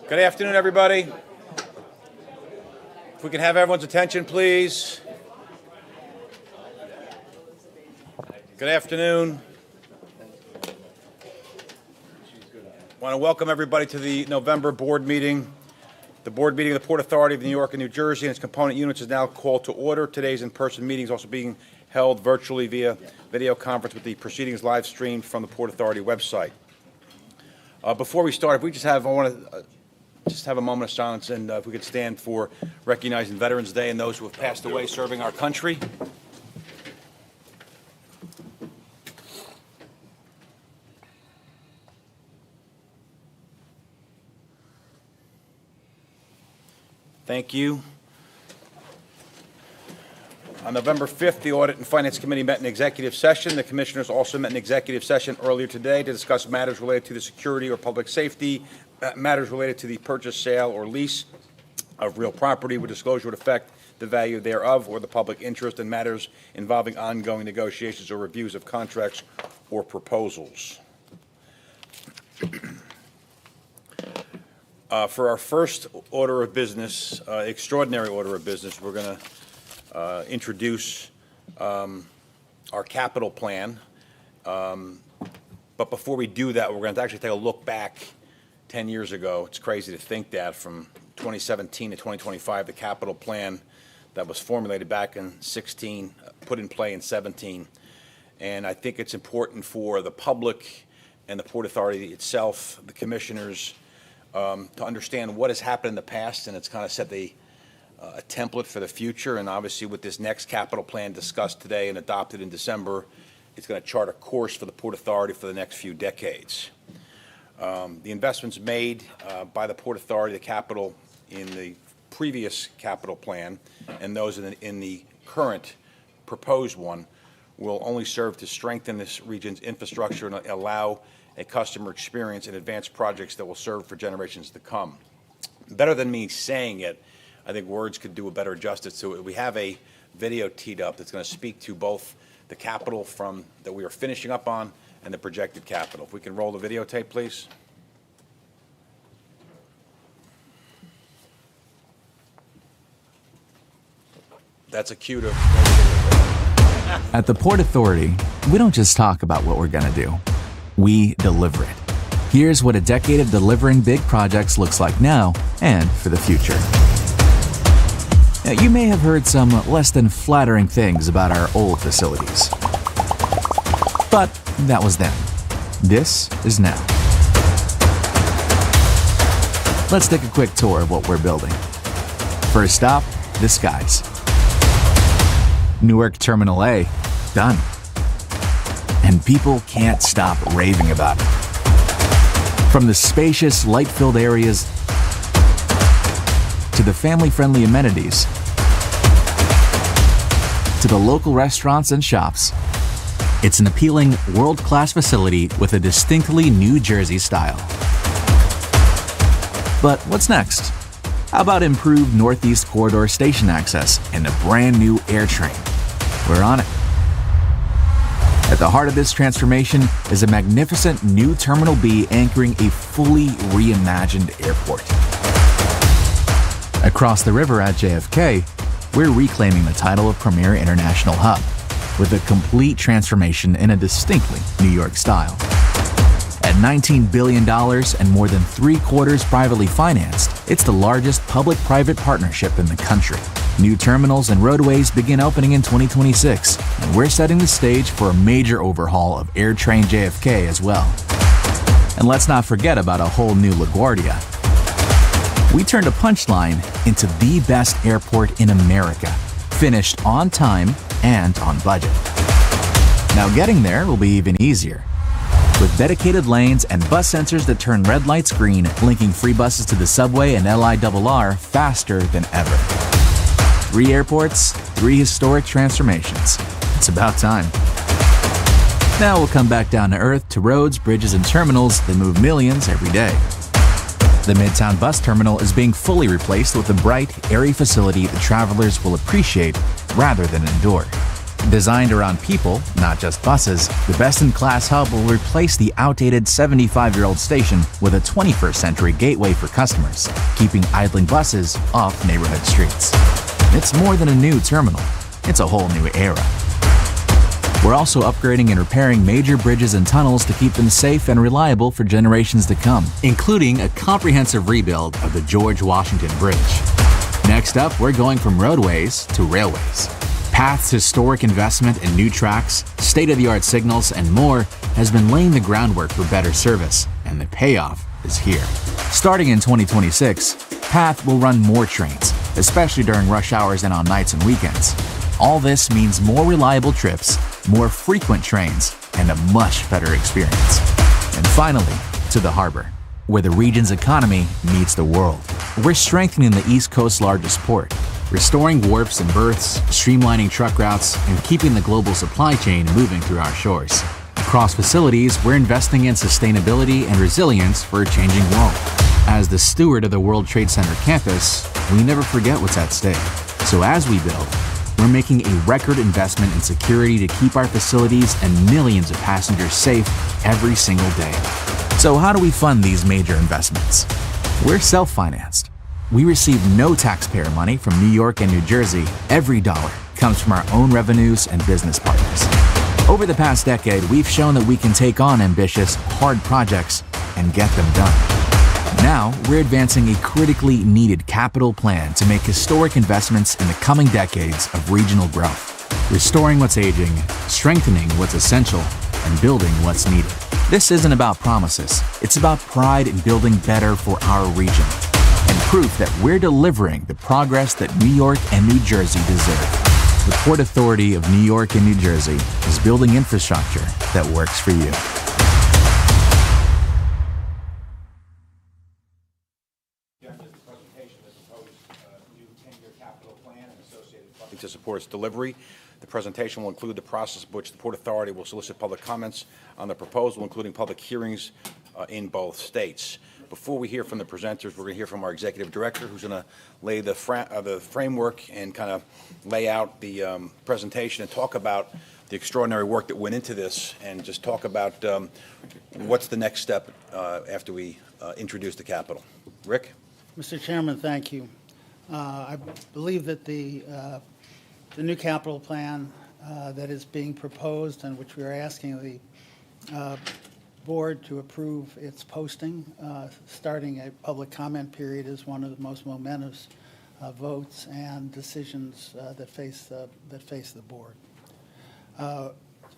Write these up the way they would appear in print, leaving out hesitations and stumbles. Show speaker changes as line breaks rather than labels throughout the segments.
Good afternoon, everybody. If we can have everyone's attention, please. Good afternoon. I want to welcome everybody to the November board meeting. The board meeting of the Port Authority of New York and New Jersey and its component units is now called to order. Today's in-person meeting is also being held virtually via video conference with the proceedings live streamed from the Port Authority website. Before we start, if we I want to just have a moment of silence, and if we could stand for recognizing Veterans Day and those who have passed away serving our country. Thank you. On November 5th, the Audit and Finance Committee met in executive session. The commissioners also met in executive session earlier today to discuss matters related to the security or public safety, matters related to the purchase, sale, or lease of real property where disclosure would affect the value thereof or the public interest, and matters involving ongoing negotiations or reviews of contracts or proposals. For our first order of business, extraordinary order of business, we're going to introduce our capital plan. But before we do that, we're going to actually take a look back 10 years ago. It's crazy to think that from 2017 to 2025, the capital plan that was formulated back in 16, put in play in 17. And I think it's important for the public and the Port Authority itself, the commissioners, to understand what has happened in the past, and it's kind of set a template for the future. And obviously with this next capital plan discussed today and adopted in December, it's going to chart a course for the Port Authority for the next few decades. The investments made by the Port Authority, the capital in the previous capital plan and those in the current proposed one will only serve to strengthen this region's infrastructure and allow a customer experience and advance projects that will serve for generations to come. Better than me saying it, I think words could do a better justice to it. We have a video teed up that's going to speak to both the capital that we are finishing up on and the projected capital. If we can roll the videotape, please. That's a cue to...
At the Port Authority, we don't just talk about what we're going to do. We deliver it. Here's what a decade of delivering big projects looks like now and for the future. Now, you may have heard some less than flattering things about our old facilities. But that was then. This is now. Let's take a quick tour of what we're building. First stop, the skies. Newark Terminal A, done. And people can't stop raving about it. From the spacious, light-filled areas to the family-friendly amenities to the local restaurants and shops, it's an appealing, world-class facility with a distinctly New Jersey style. But what's next? How about improved Northeast Corridor station access and a brand new AirTrain? We're on it. At the heart of this transformation is a magnificent new Terminal B anchoring a fully reimagined airport. Across the river at JFK, we're reclaiming the title of Premier International Hub with a complete transformation in a distinctly New York style. At $19 billion and more than 3/4 privately financed, it's the largest public-private partnership in the country. New terminals and roadways begin opening in 2026, and we're setting the stage for a major overhaul of AirTrain JFK as well. And let's not forget about a whole new LaGuardia. We turned a punchline into the best airport in America, finished on time and on budget. Now getting there will be even easier. With dedicated lanes and bus sensors that turn red lights green, linking free buses to the subway and LIRR faster than ever. 3 airports, 3 historic transformations. It's about time. Now we'll come back down to earth to roads, bridges, and terminals that move millions every day. The Midtown Bus Terminal is being fully replaced with a bright, airy facility that travelers will appreciate rather than endure. Designed around people, not just buses, the best-in-class hub will replace the outdated 75-year-old station with a 21st-century gateway for customers, keeping idling buses off neighborhood streets. It's more than a new terminal. It's a whole new era. We're also upgrading and repairing major bridges and tunnels to keep them safe and reliable for generations to come, including a comprehensive rebuild of the George Washington Bridge. Next up, we're going from roadways to railways. Path's historic investment in new tracks, state-of-the-art signals, and more has been laying the groundwork for better service, and the payoff is here. Starting in 2026, Path will run more trains, especially during rush hours and on nights and weekends. All this means more reliable trips, more frequent trains, and a much better experience. And finally, to the harbor, where the region's economy meets the world. We're strengthening the East Coast's largest port, restoring wharfs and berths, streamlining truck routes, and keeping the global supply chain moving through our shores. Across facilities, we're investing in sustainability and resilience for a changing world. As the steward of the World Trade Center campus, we never forget what's at stake. So as we build, we're making a record investment in security to keep our facilities and millions of passengers safe every single day. So how do we fund these major investments? We're self-financed. We receive no taxpayer money from New York and New Jersey. Every dollar comes from our own revenues and business partners. Over the past decade, we've shown that we can take on ambitious, hard projects and get them done. Now, we're advancing a critically needed capital plan to make historic investments in the coming decades of regional growth, restoring what's aging, strengthening what's essential, and building what's needed. This isn't about promises. It's about pride in building better for our region, and proof that we're delivering the progress that New York and New Jersey deserve. The Port Authority of New York and New Jersey is building infrastructure that works for you.
To support its delivery. The presentation will include the process by which the Port Authority will solicit public comments on the proposal, including public hearings in both states. Before we hear from the presenters, we're going to hear from our executive director, who's going to lay the framework and kind of lay out the presentation and talk about the extraordinary work that went into this, and just talk about what's the next step after we introduce the Capitol. Rick?
Mr. Chairman, thank you. I believe that the new capital plan that is being proposed, and which we are asking the board to approve its posting, starting a public comment period, is one of the most momentous votes and decisions that face the board.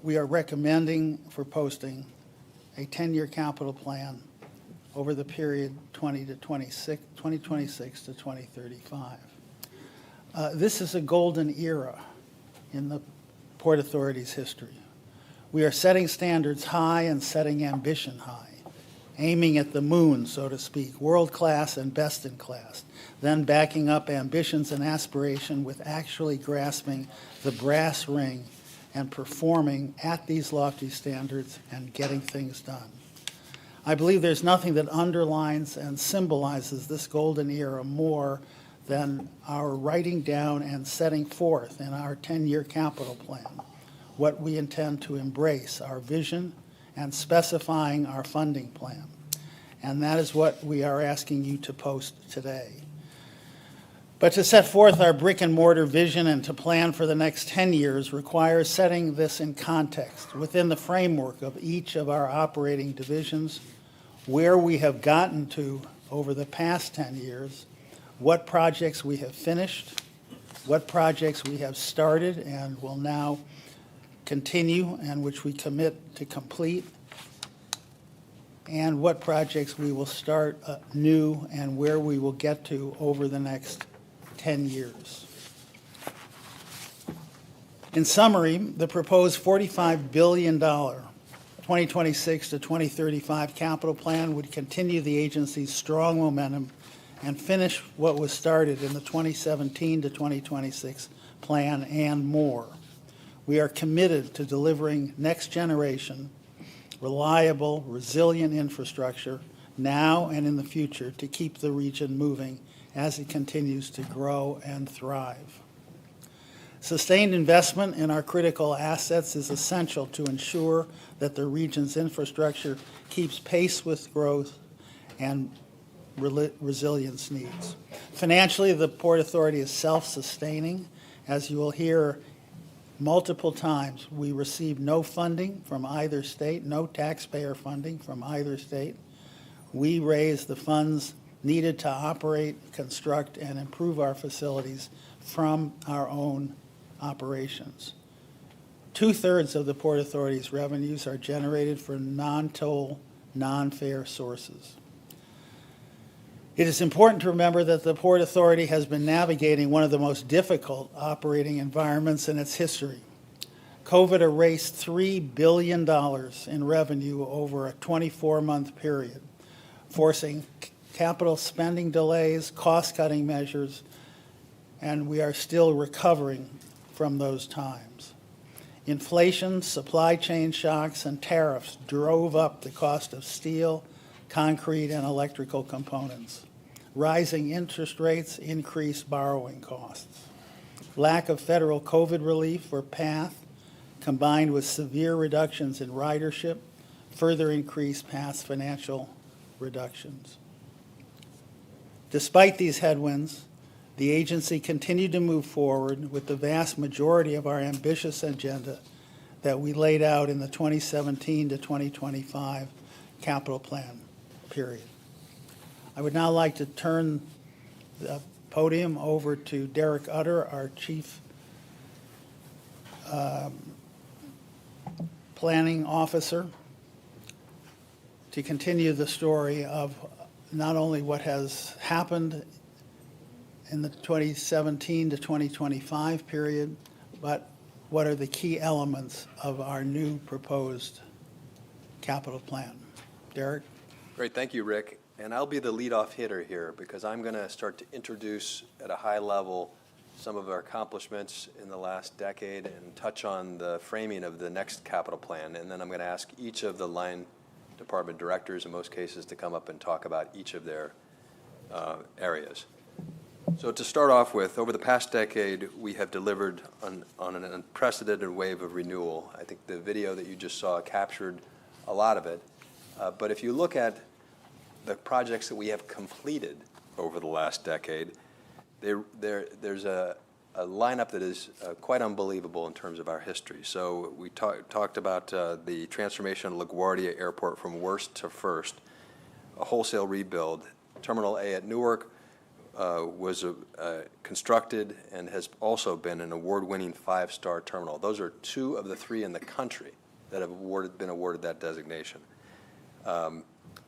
We are recommending for posting a 10-year capital plan over the period 2026 to 2035. This is a golden era in the Port Authority's history. We are setting standards high and setting ambition high, aiming at the moon, so to speak, world-class and best-in-class, then backing up ambitions and aspiration with actually grasping the brass ring and performing at these lofty standards and getting things done. I believe there's nothing that underlines and symbolizes this golden era more than our writing down and setting forth in our 10-year capital plan what we intend to embrace, our vision, and specifying our funding plan. And that is what we are asking you to post today. But to set forth our brick and mortar vision and to plan for the next 10 years requires setting this in context within the framework of each of our operating divisions, where we have gotten to over the past 10 years, what projects we have finished, what projects we have started and will now continue and which we commit to complete, and what projects we will start new and where we will get to over the next 10 years. In summary, the proposed $45 billion 2026 to 2035 capital plan would continue the agency's strong momentum and finish what was started in the 2017 to 2026 plan and more. We are committed to delivering next-generation, reliable, resilient infrastructure now and in the future to keep the region moving as it continues to grow and thrive. Sustained investment in our critical assets is essential to ensure that the region's infrastructure keeps pace with growth and resilience needs. Financially, the Port Authority is self-sustaining. As you will hear multiple times, we receive no funding from either state, no taxpayer funding from either state. We raise the funds needed to operate, construct, and improve our facilities from our own operations. 2/3 of the Port Authority's revenues are generated from non-toll, non-fare sources. It is important to remember that the Port Authority has been navigating one of the most difficult operating environments in its history. COVID erased $3 billion in revenue over a 24-month period, forcing capital spending delays, cost-cutting measures, and we are still recovering from those times. Inflation, supply chain shocks, and tariffs drove up the cost of steel, concrete, and electrical components. Rising interest rates increased borrowing costs. Lack of federal COVID relief or PATH, combined with severe reductions in ridership, further increased PATH's financial reductions. Despite these headwinds, the agency continued to move forward with the vast majority of our ambitious agenda that we laid out in the 2017 to 2025 capital plan period. I would now like to turn the podium over to Derek Utter, our Chief Planning Officer, to continue the story of not only what has happened in the 2017 to 2025 period, but what are the key elements of our new proposed capital plan. Derek?
Great, thank you, Rick. And I'll be the leadoff hitter here because I'm going to start to introduce at a high level some of our accomplishments in the last decade and touch on the framing of the next capital plan. And then I'm going to ask each of the line department directors, in most cases, to come up and talk about each of their areas. So to start off with, over the past decade, we have delivered on an unprecedented wave of renewal. I think the video that you just saw captured a lot of it. But if you look at the projects that we have completed over the last decade, there's a lineup that is quite unbelievable in terms of our history. So we talked about the transformation of LaGuardia Airport from worst to first, a wholesale rebuild. Terminal A at Newark was constructed and has also been an award-winning 5-star terminal. Those are 2 of the 3 in the country that have been awarded that designation.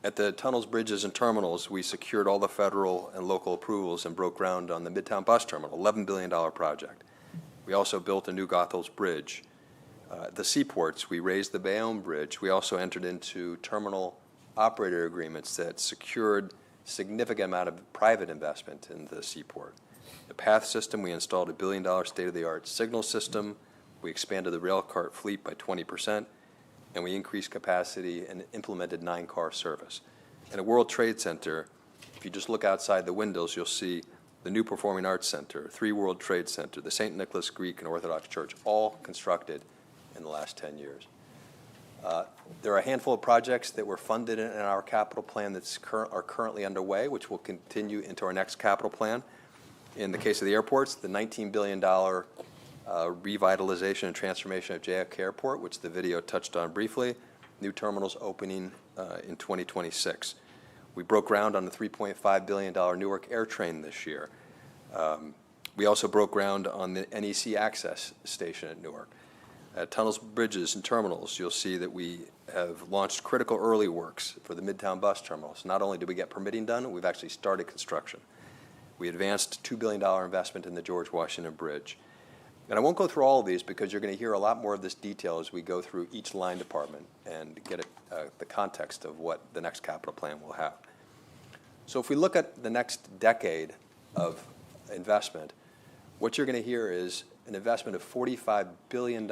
At the Tunnels, Bridges, and Terminals, we secured all the federal and local approvals and broke ground on the Midtown Bus Terminal, $11 billion project. We also built a new Goethals Bridge. The seaports, we raised the Bayonne Bridge. We also entered into terminal operator agreements that secured significant amount of private investment in the seaport. The PATH system, we installed a $1 billion state-of-the-art signal system. We expanded the rail cart fleet by 20%. And we increased capacity and implemented 9-car service. In a World Trade Center, if you just look outside the windows, you'll see the new Performing Arts Center, 3 World Trade Center, the St. Nicholas Greek and Orthodox Church, all constructed in the last 10 years. There are a handful of projects that were funded in our capital plan that are currently underway, which will continue into our next capital plan. In the case of the airports, the $19 billion revitalization and transformation of JFK Airport, which the video touched on briefly, new terminals opening in 2026. We broke ground on the $3.5 billion Newark AirTrain this year. We also broke ground on the NEC Access Station at Newark. At Tunnels, Bridges, and Terminals, you'll see that we have launched critical early works for the Midtown Bus Terminal. So not only did we get permitting done, we've actually started construction. We advanced $2 billion investment in the George Washington Bridge. And I won't go through all of these because you're going to hear a lot more of this detail as we go through each line department and get the context of what the next capital plan will have. So if we look at the next decade of investment, what you're going to hear is an investment of $45 billion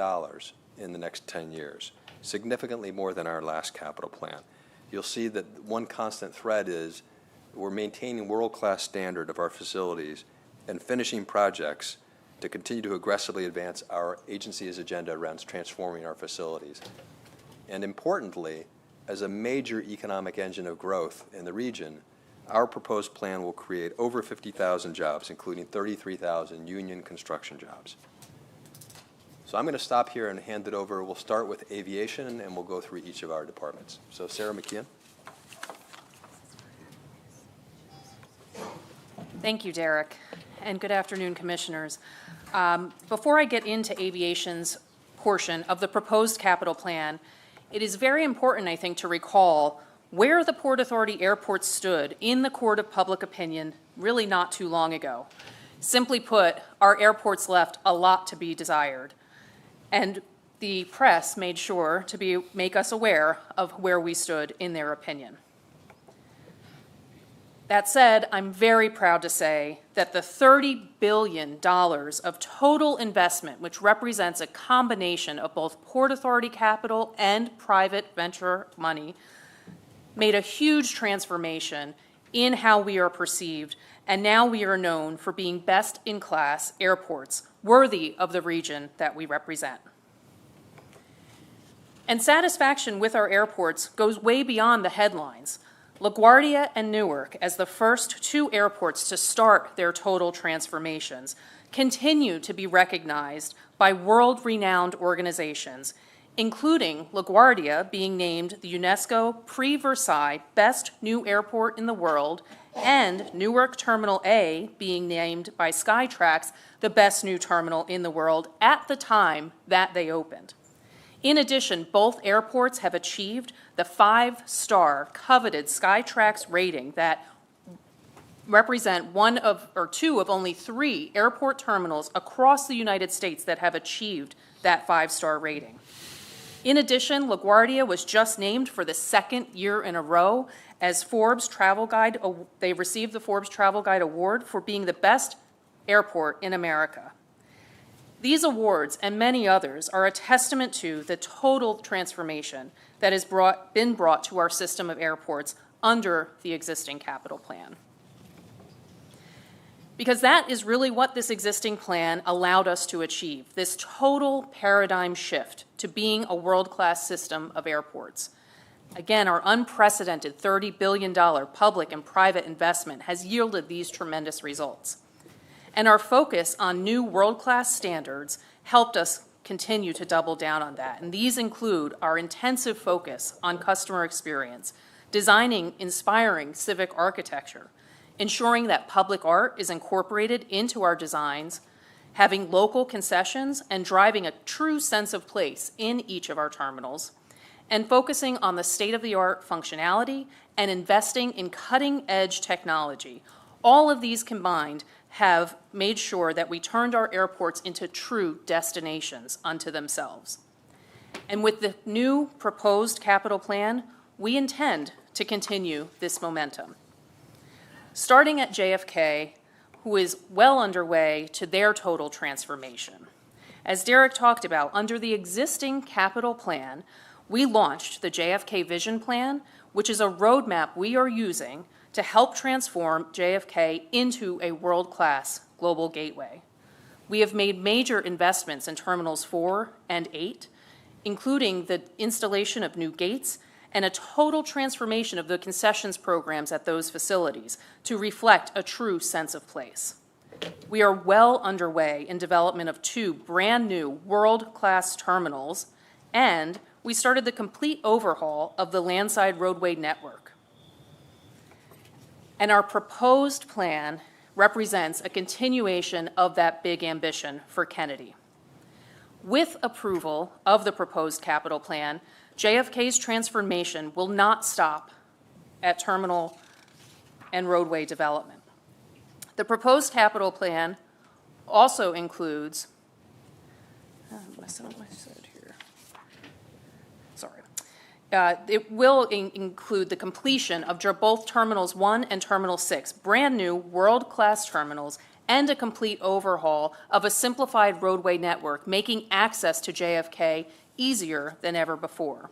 in the next 10 years, significantly more than our last capital plan. You'll see that one constant thread is we're maintaining world-class standard of our facilities and finishing projects to continue to aggressively advance our agency's agenda around transforming our facilities. And importantly, as a major economic engine of growth in the region, our proposed plan will create over 50,000 jobs, including 33,000 union construction jobs. So I'm going to stop here and hand it over. We'll start with aviation, and we'll go through each of our departments. So Sarah McKeon.
Thank you, Derek, and good afternoon, Commissioners. Before I get into aviation's portion of the proposed capital plan, it is very important, I think, to recall where the Port Authority Airport stood in the court of public opinion really not too long ago. Simply put, our airports left a lot to be desired, and the press made sure to make us aware of where we stood in their opinion. That said, I'm very proud to say that the $30 billion of total investment, which represents a combination of both Port Authority capital and private venture money, made a huge transformation in how we are perceived, and now we are known for being best-in-class airports, worthy of the region that we represent. And satisfaction with our airports goes way beyond the headlines. LaGuardia and Newark, as the first two airports to start their total transformations, continue to be recognized by world-renowned organizations, including LaGuardia being named the UNESCO Pre-Versailles Best New Airport in the World, and Newark Terminal A being named by Skytrax the best new terminal in the world at the time that they opened. In addition, both airports have achieved the 5-star coveted Skytrax rating that represent two of only 3 airport terminals across the United States that have achieved that 5-star rating. In addition, LaGuardia was just named for the 2nd year in a row as Forbes Travel Guide. They received the Forbes Travel Guide Award for being the best airport in America. These awards and many others are a testament to the total transformation that has been brought to our system of airports under the existing capital plan. Because that is really what this existing plan allowed us to achieve, this total paradigm shift to being a world-class system of airports. Again, our unprecedented $30 billion public and private investment has yielded these tremendous results. And our focus on new world-class standards helped us continue to double down on that. And these include our intensive focus on customer experience, designing inspiring civic architecture, ensuring that public art is incorporated into our designs, having local concessions, and driving a true sense of place in each of our terminals, and focusing on the state-of-the-art functionality and investing in cutting-edge technology. All of these combined have made sure that we turned our airports into true destinations unto themselves. And with the new proposed capital plan, we intend to continue this momentum. Starting at JFK, who is well underway to their total transformation. As Derek talked about, under the existing capital plan, we launched the JFK Vision Plan, which is a roadmap we are using to help transform JFK into a world-class global gateway. We have made major investments in Terminals 4 and 8, including the installation of new gates and a total transformation of the concessions programs at those facilities to reflect a true sense of place. We are well underway in development of 2 brand new world-class terminals, and we started the complete overhaul of the landside roadway network. And our proposed plan represents a continuation of that big ambition for Kennedy. With approval of the proposed capital plan, JFK's transformation will not stop at terminal and roadway development. The proposed capital plan also includes, It will include the completion of both Terminals 1 and Terminal 6, brand-new, world-class terminals, and a complete overhaul of a simplified roadway network, making access to JFK easier than ever before.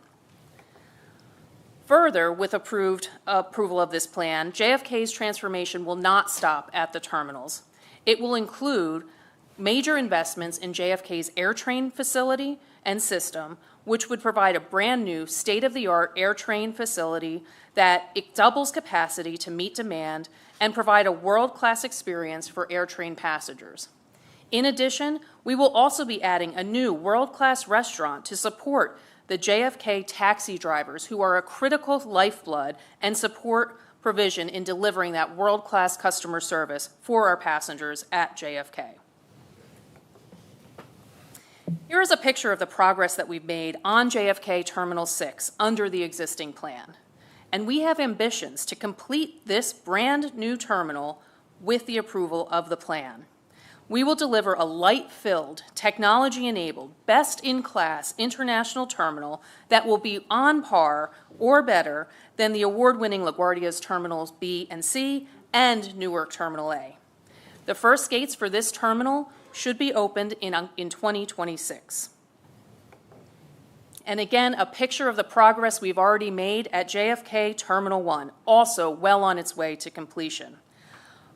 Further, with approval of this plan, JFK's transformation will not stop at the terminals. It will include major investments in JFK's AirTrain facility and system, which would provide a brand-new, state-of-the-art AirTrain facility that it doubles capacity to meet demand and provide a world-class experience for AirTrain passengers. In addition, we will also be adding a new world-class restaurant to support the JFK taxi drivers, who are a critical lifeblood and support provision in delivering that world-class customer service for our passengers at JFK. Here is a picture of the progress that we've made on JFK Terminal 6 under the existing plan. And we have ambitions to complete this brand new terminal with the approval of the plan. We will deliver a light-filled, technology-enabled, best-in-class international terminal that will be on par or better than the award-winning LaGuardia's Terminals B and C and Newark Terminal A. The first gates for this terminal should be opened in 2026. And again, a picture of the progress we've already made at JFK Terminal 1, also well on its way to completion.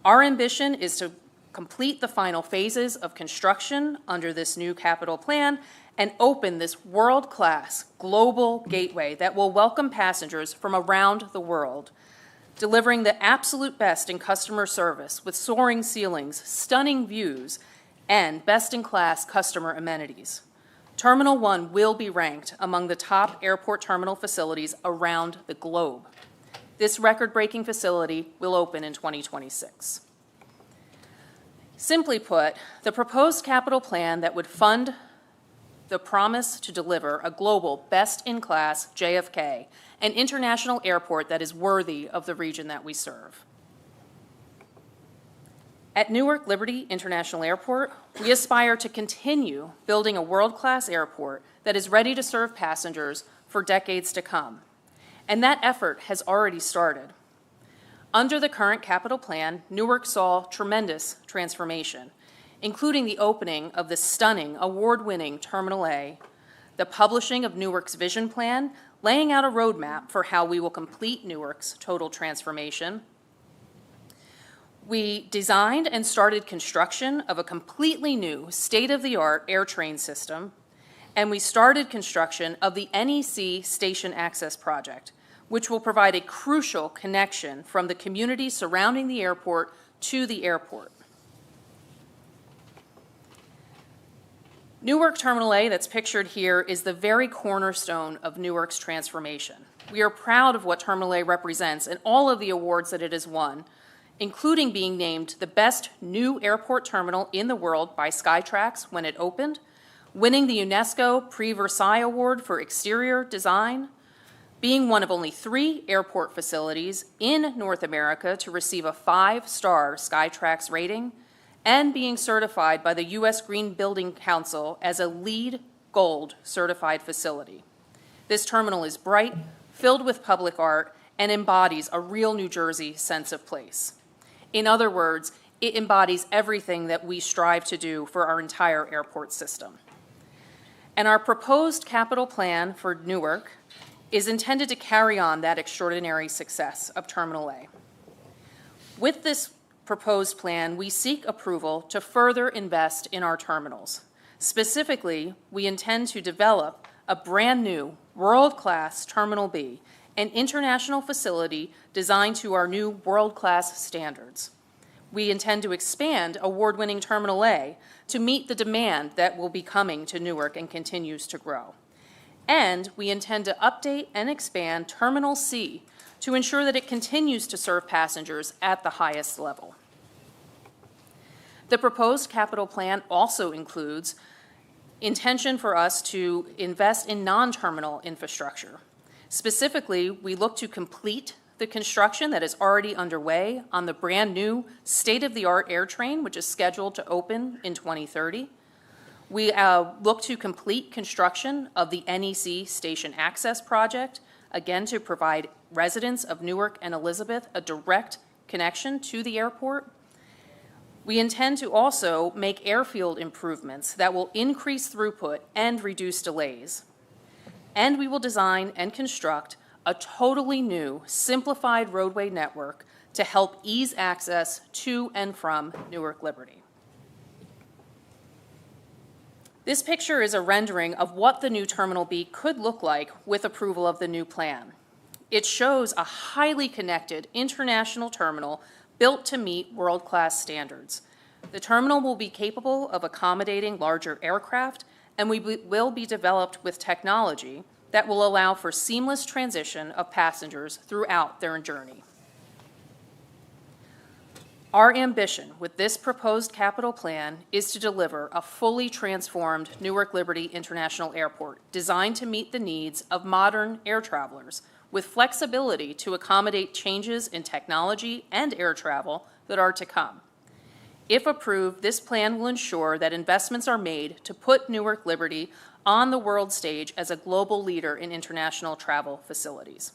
Our ambition is to complete the final phases of construction under this new capital plan and open this world-class global gateway that will welcome passengers from around the world, delivering the absolute best in customer service with soaring ceilings, stunning views, and best-in-class customer amenities. Terminal 1 will be ranked among the top airport terminal facilities around the globe. This record-breaking facility will open in 2026. Simply put, the proposed capital plan that would fund the promise to deliver a global best-in-class JFK, an international airport that is worthy of the region that we serve. At Newark Liberty International Airport, we aspire to continue building a world-class airport that is ready to serve passengers for decades to come. And that effort has already started. Under the current capital plan, Newark saw tremendous transformation, including the opening of the stunning, award-winning Terminal A, the publishing of Newark's vision plan, laying out a roadmap for how we will complete Newark's total transformation. We designed and started construction of a completely new, state-of-the-art AirTrain system, and we started construction of the NEC Station Access Project, which will provide a crucial connection from the community surrounding the airport to the airport. Newark Terminal A, that's pictured here, is the very cornerstone of Newark's transformation. We are proud of what Terminal A represents and all of the awards that it has won, including being named the best new airport terminal in the world by Skytrax when it opened, winning the UNESCO Prix Versailles Award for exterior design, being one of only 3 airport facilities in North America to receive a 5-star Skytrax rating, and being certified by the U.S. Green Building Council as a LEED Gold certified facility. This terminal is bright, filled with public art, and embodies a real New Jersey sense of place. In other words, it embodies everything that we strive to do for our entire airport system. And our proposed capital plan for Newark is intended to carry on that extraordinary success of Terminal A. With this proposed plan, we seek approval to further invest in our terminals. Specifically, we intend to develop a brand new, world-class Terminal B, an international facility designed to our new world-class standards. We intend to expand award-winning Terminal A to meet the demand that will be coming to Newark and continues to grow. And we intend to update and expand Terminal C to ensure that it continues to serve passengers at the highest level. The proposed capital plan also includes intention for us to invest in non-terminal infrastructure. Specifically, we look to complete the construction that is already underway on the brand new state-of-the-art AirTrain, which is scheduled to open in 2030. We look to complete construction of the NEC Station Access Project, again to provide residents of Newark and Elizabeth a direct connection to the airport. We intend to also make airfield improvements that will increase throughput and reduce delays. And we will design and construct a totally new, simplified roadway network to help ease access to and from Newark Liberty. This picture is a rendering of what the new Terminal B could look like with approval of the new plan. It shows a highly connected international terminal built to meet world-class standards. The terminal will be capable of accommodating larger aircraft, and will be developed with technology that will allow for seamless transition of passengers throughout their journey. Our ambition with this proposed capital plan is to deliver a fully transformed Newark Liberty International Airport designed to meet the needs of modern air travelers with flexibility to accommodate changes in technology and air travel that are to come. If approved, this plan will ensure that investments are made to put Newark Liberty on the world stage as a global leader in international travel facilities.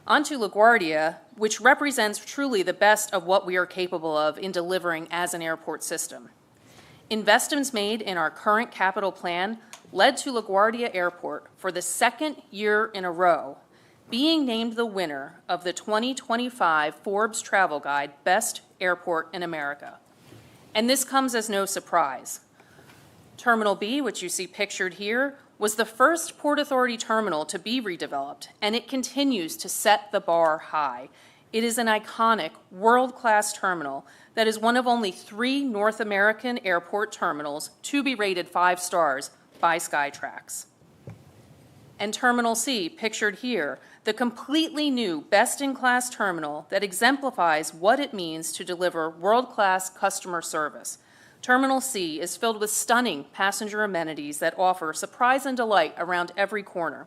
On to LaGuardia, which represents truly the best of what we are capable of in delivering as an airport system. Investments made in our current capital plan led to LaGuardia Airport for the second year in a row being named the winner of the 2025 Forbes Travel Guide Best Airport in America. And this comes as no surprise. Terminal B, which you see pictured here, was the first Port Authority terminal to be redeveloped, and it continues to set the bar high. It is an iconic, world-class terminal that is one of only 3 North American airport terminals to be rated 5 stars by Skytrax. And Terminal C, pictured here, the completely new best-in-class terminal that exemplifies what it means to deliver world-class customer service. Terminal C is filled with stunning passenger amenities that offer surprise and delight around every corner,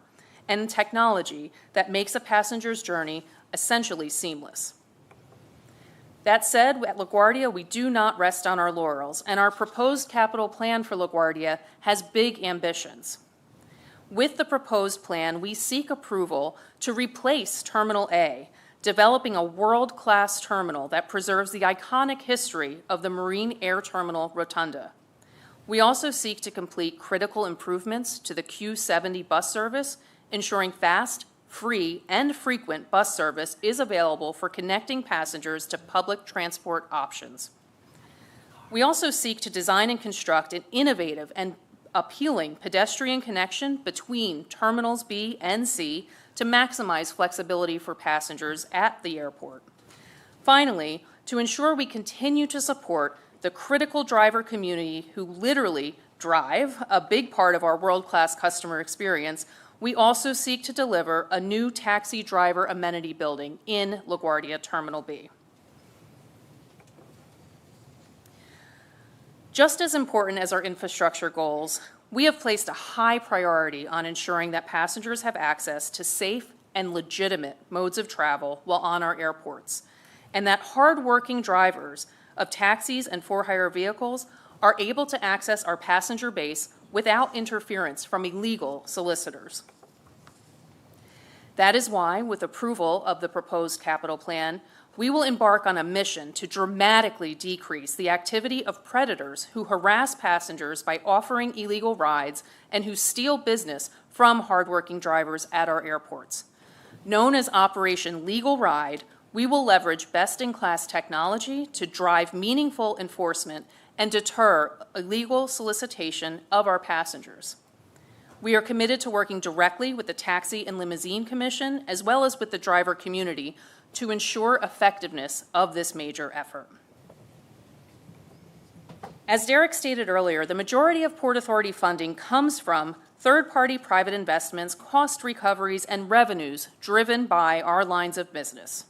and technology that makes a passenger's journey essentially seamless. That said, at LaGuardia, we do not rest on our laurels, and our proposed capital plan for LaGuardia has big ambitions. With the proposed plan, we seek approval to replace Terminal A, developing a world-class terminal that preserves the iconic history of the Marine Air Terminal Rotunda. We also seek to complete critical improvements to the Q70 bus service, ensuring fast, free, and frequent bus service is available for connecting passengers to public transport options. We also seek to design and construct an innovative and appealing pedestrian connection between Terminals B and C to maximize flexibility for passengers at the airport. Finally, to ensure we continue to support the critical driver community who literally drive a big part of our world-class customer experience, we also seek to deliver a new taxi driver amenity building in LaGuardia Terminal B. Just as important as our infrastructure goals, we have placed a high priority on ensuring that passengers have access to safe and legitimate modes of travel while on our airports, and that hard-working drivers of taxis and for-hire vehicles are able to access our passenger base without interference from illegal solicitors. That is why, with approval of the proposed capital plan, we will embark on a mission to dramatically decrease the activity of predators who harass passengers by offering illegal rides and who steal business from hardworking drivers at our airports. Known as Operation Legal Ride, we will leverage best-in-class technology to drive meaningful enforcement and deter illegal solicitation of our passengers. We are committed to working directly with the Taxi and Limousine Commission, as well as with the driver community, to ensure effectiveness of this major effort. As Derek stated earlier, the majority of Port Authority funding comes from third-party private investments, cost recoveries, and revenues driven by our lines of business.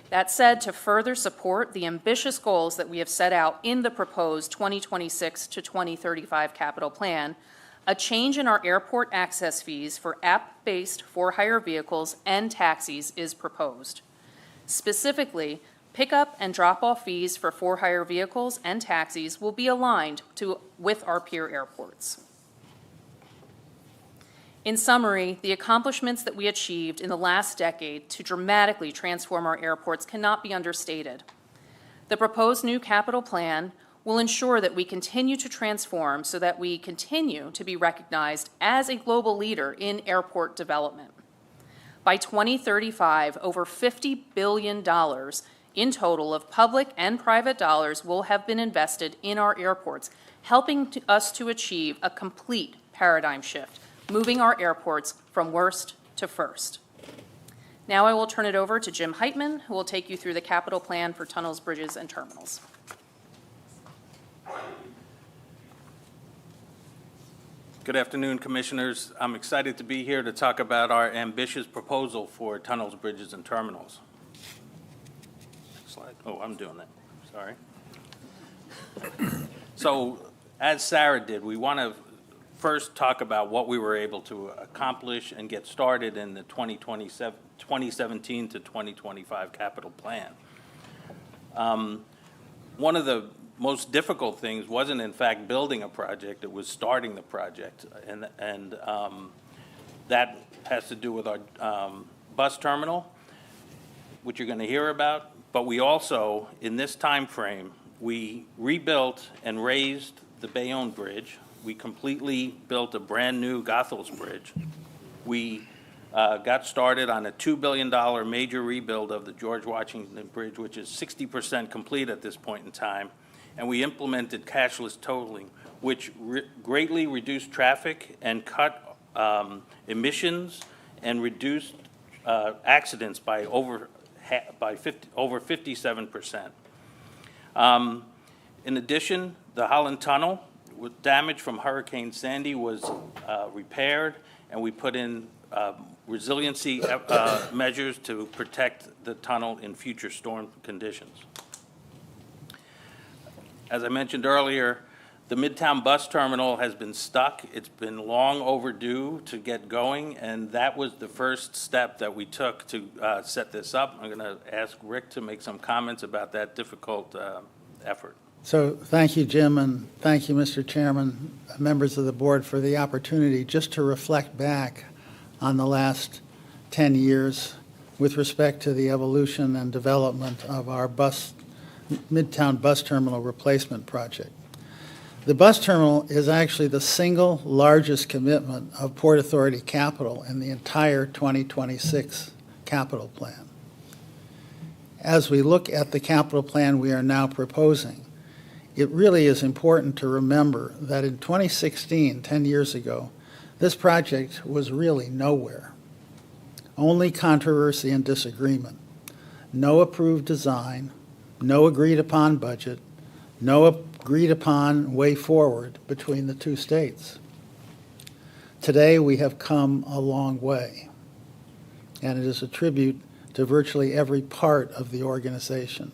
That said, to further support the ambitious goals that we have set out in the proposed 2026 to 2035 capital plan, a change in our airport access fees for app-based for-hire vehicles and taxis is proposed. Specifically, Pickup and drop-off fees for for-hire vehicles and taxis will be aligned with our peer airports. In summary, the accomplishments that we achieved in the last decade to dramatically transform our airports cannot be understated. The proposed new capital plan will ensure that we continue to transform so that we continue to be recognized as a global leader in airport development. By 2035, over $50 billion in total of public and private dollars will have been invested in our airports, helping us to achieve a complete paradigm shift, moving our airports from worst to first. Now I will turn it over to Jim Heitman, who will take you through the capital plan for tunnels, bridges, and terminals.
Good afternoon, Commissioners. I'm excited to be here to talk about our ambitious proposal for tunnels, bridges, and terminals. Next slide. Oh, I'm doing that. Sorry. So, as Sarah did, we want to first talk about what we were able to accomplish and get started in the 2017 to 2025 capital plan. One of the most difficult things wasn't, in fact, building a project, it was starting the project. And that has to do with our bus terminal, which you're going to hear about. But we also, in this time frame, we rebuilt and raised the Bayonne Bridge. We completely built a brand-new Goethals Bridge. We got started on a $2 billion major rebuild of the George Washington Bridge, which is 60% complete at this point in time. And we implemented cashless tolling, which greatly reduced traffic and cut emissions and reduced accidents by over 57%. In addition, the Holland Tunnel, with damage from Hurricane Sandy, was repaired, and we put in resiliency measures to protect the tunnel in future storm conditions. As I mentioned earlier, the Midtown Bus Terminal has been stuck. It's been long overdue to get going, and that was the first step that we took to set this up. I'm going to ask Rick to make some comments about that difficult effort.
So thank you, Jim, and thank you, Mr. Chairman, members of the board, for the opportunity just to reflect back on the last 10 years with respect to the evolution and development of our Midtown Bus Terminal replacement project. The bus terminal is actually the single largest commitment of Port Authority capital in the entire 2026 capital plan. As we look at the capital plan we are now proposing, it really is important to remember that in 2016, 10 years ago, this project was really nowhere. Only controversy and disagreement. No approved design, no agreed upon budget, no agreed upon way forward between the two states. Today we have come a long way, and it is a tribute to virtually every part of the organization.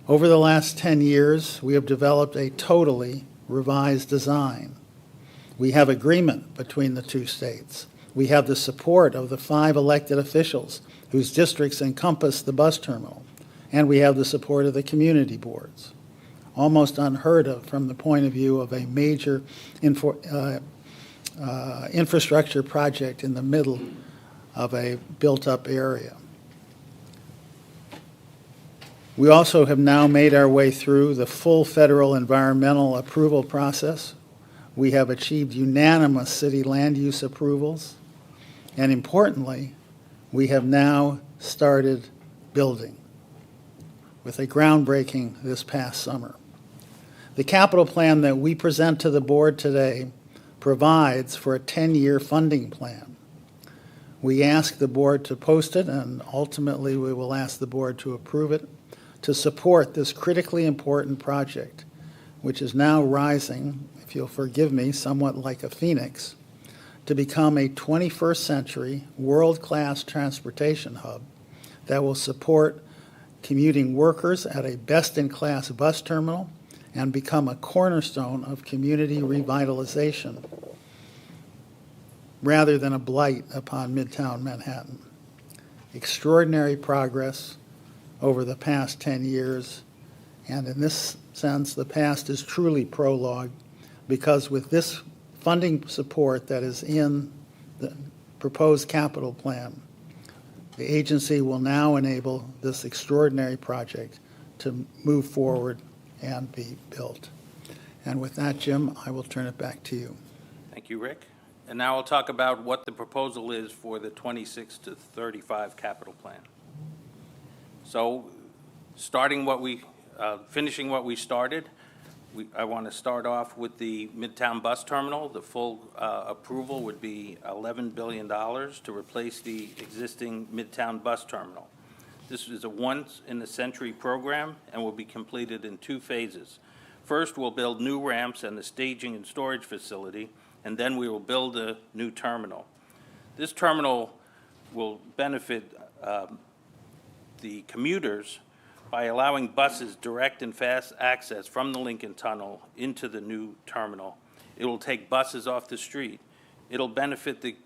Over the last 10 years, we have developed a totally revised design. We have agreement between the two states. We have the support of the 5 elected officials whose districts encompass the bus terminal, and we have the support of the community boards. Almost unheard of from the point of view of a major infrastructure project in the middle of a built-up area. We also have now made our way through the full federal environmental approval process. We have achieved unanimous city land use approvals, and importantly, we have now started building with a groundbreaking this past summer. The capital plan that we present to the board today provides for a 10-year funding plan. We ask the board to post it, and ultimately we will ask the board to approve it, to support this critically important project, which is now rising, if you'll forgive me, somewhat like a phoenix, to become a 21st century world-class transportation hub that will support commuting workers at a best-in-class bus terminal and become a cornerstone of community revitalization rather than a blight upon Midtown Manhattan. Extraordinary progress over the past 10 years. And in this sense, the past is truly prologue, because with this funding support that is in the proposed capital plan, the agency will now enable this extraordinary project to move forward and be built. And with that, Jim, I will turn it back to you.
Thank you, Rick. And now I'll talk about what the proposal is for the 26 to 35 capital plan. So, finishing what we started, I want to start off with the Midtown Bus Terminal. The full approval would be $11 billion to replace the existing Midtown Bus Terminal. This is a once-in-a-century program and will be completed in 2 phases. First, we'll build new ramps and the staging and storage facility, and then we will build a new terminal. This terminal will benefit the commuters by allowing buses direct and fast access from the Lincoln Tunnel into the new terminal. It will take buses off the street. It'll benefit the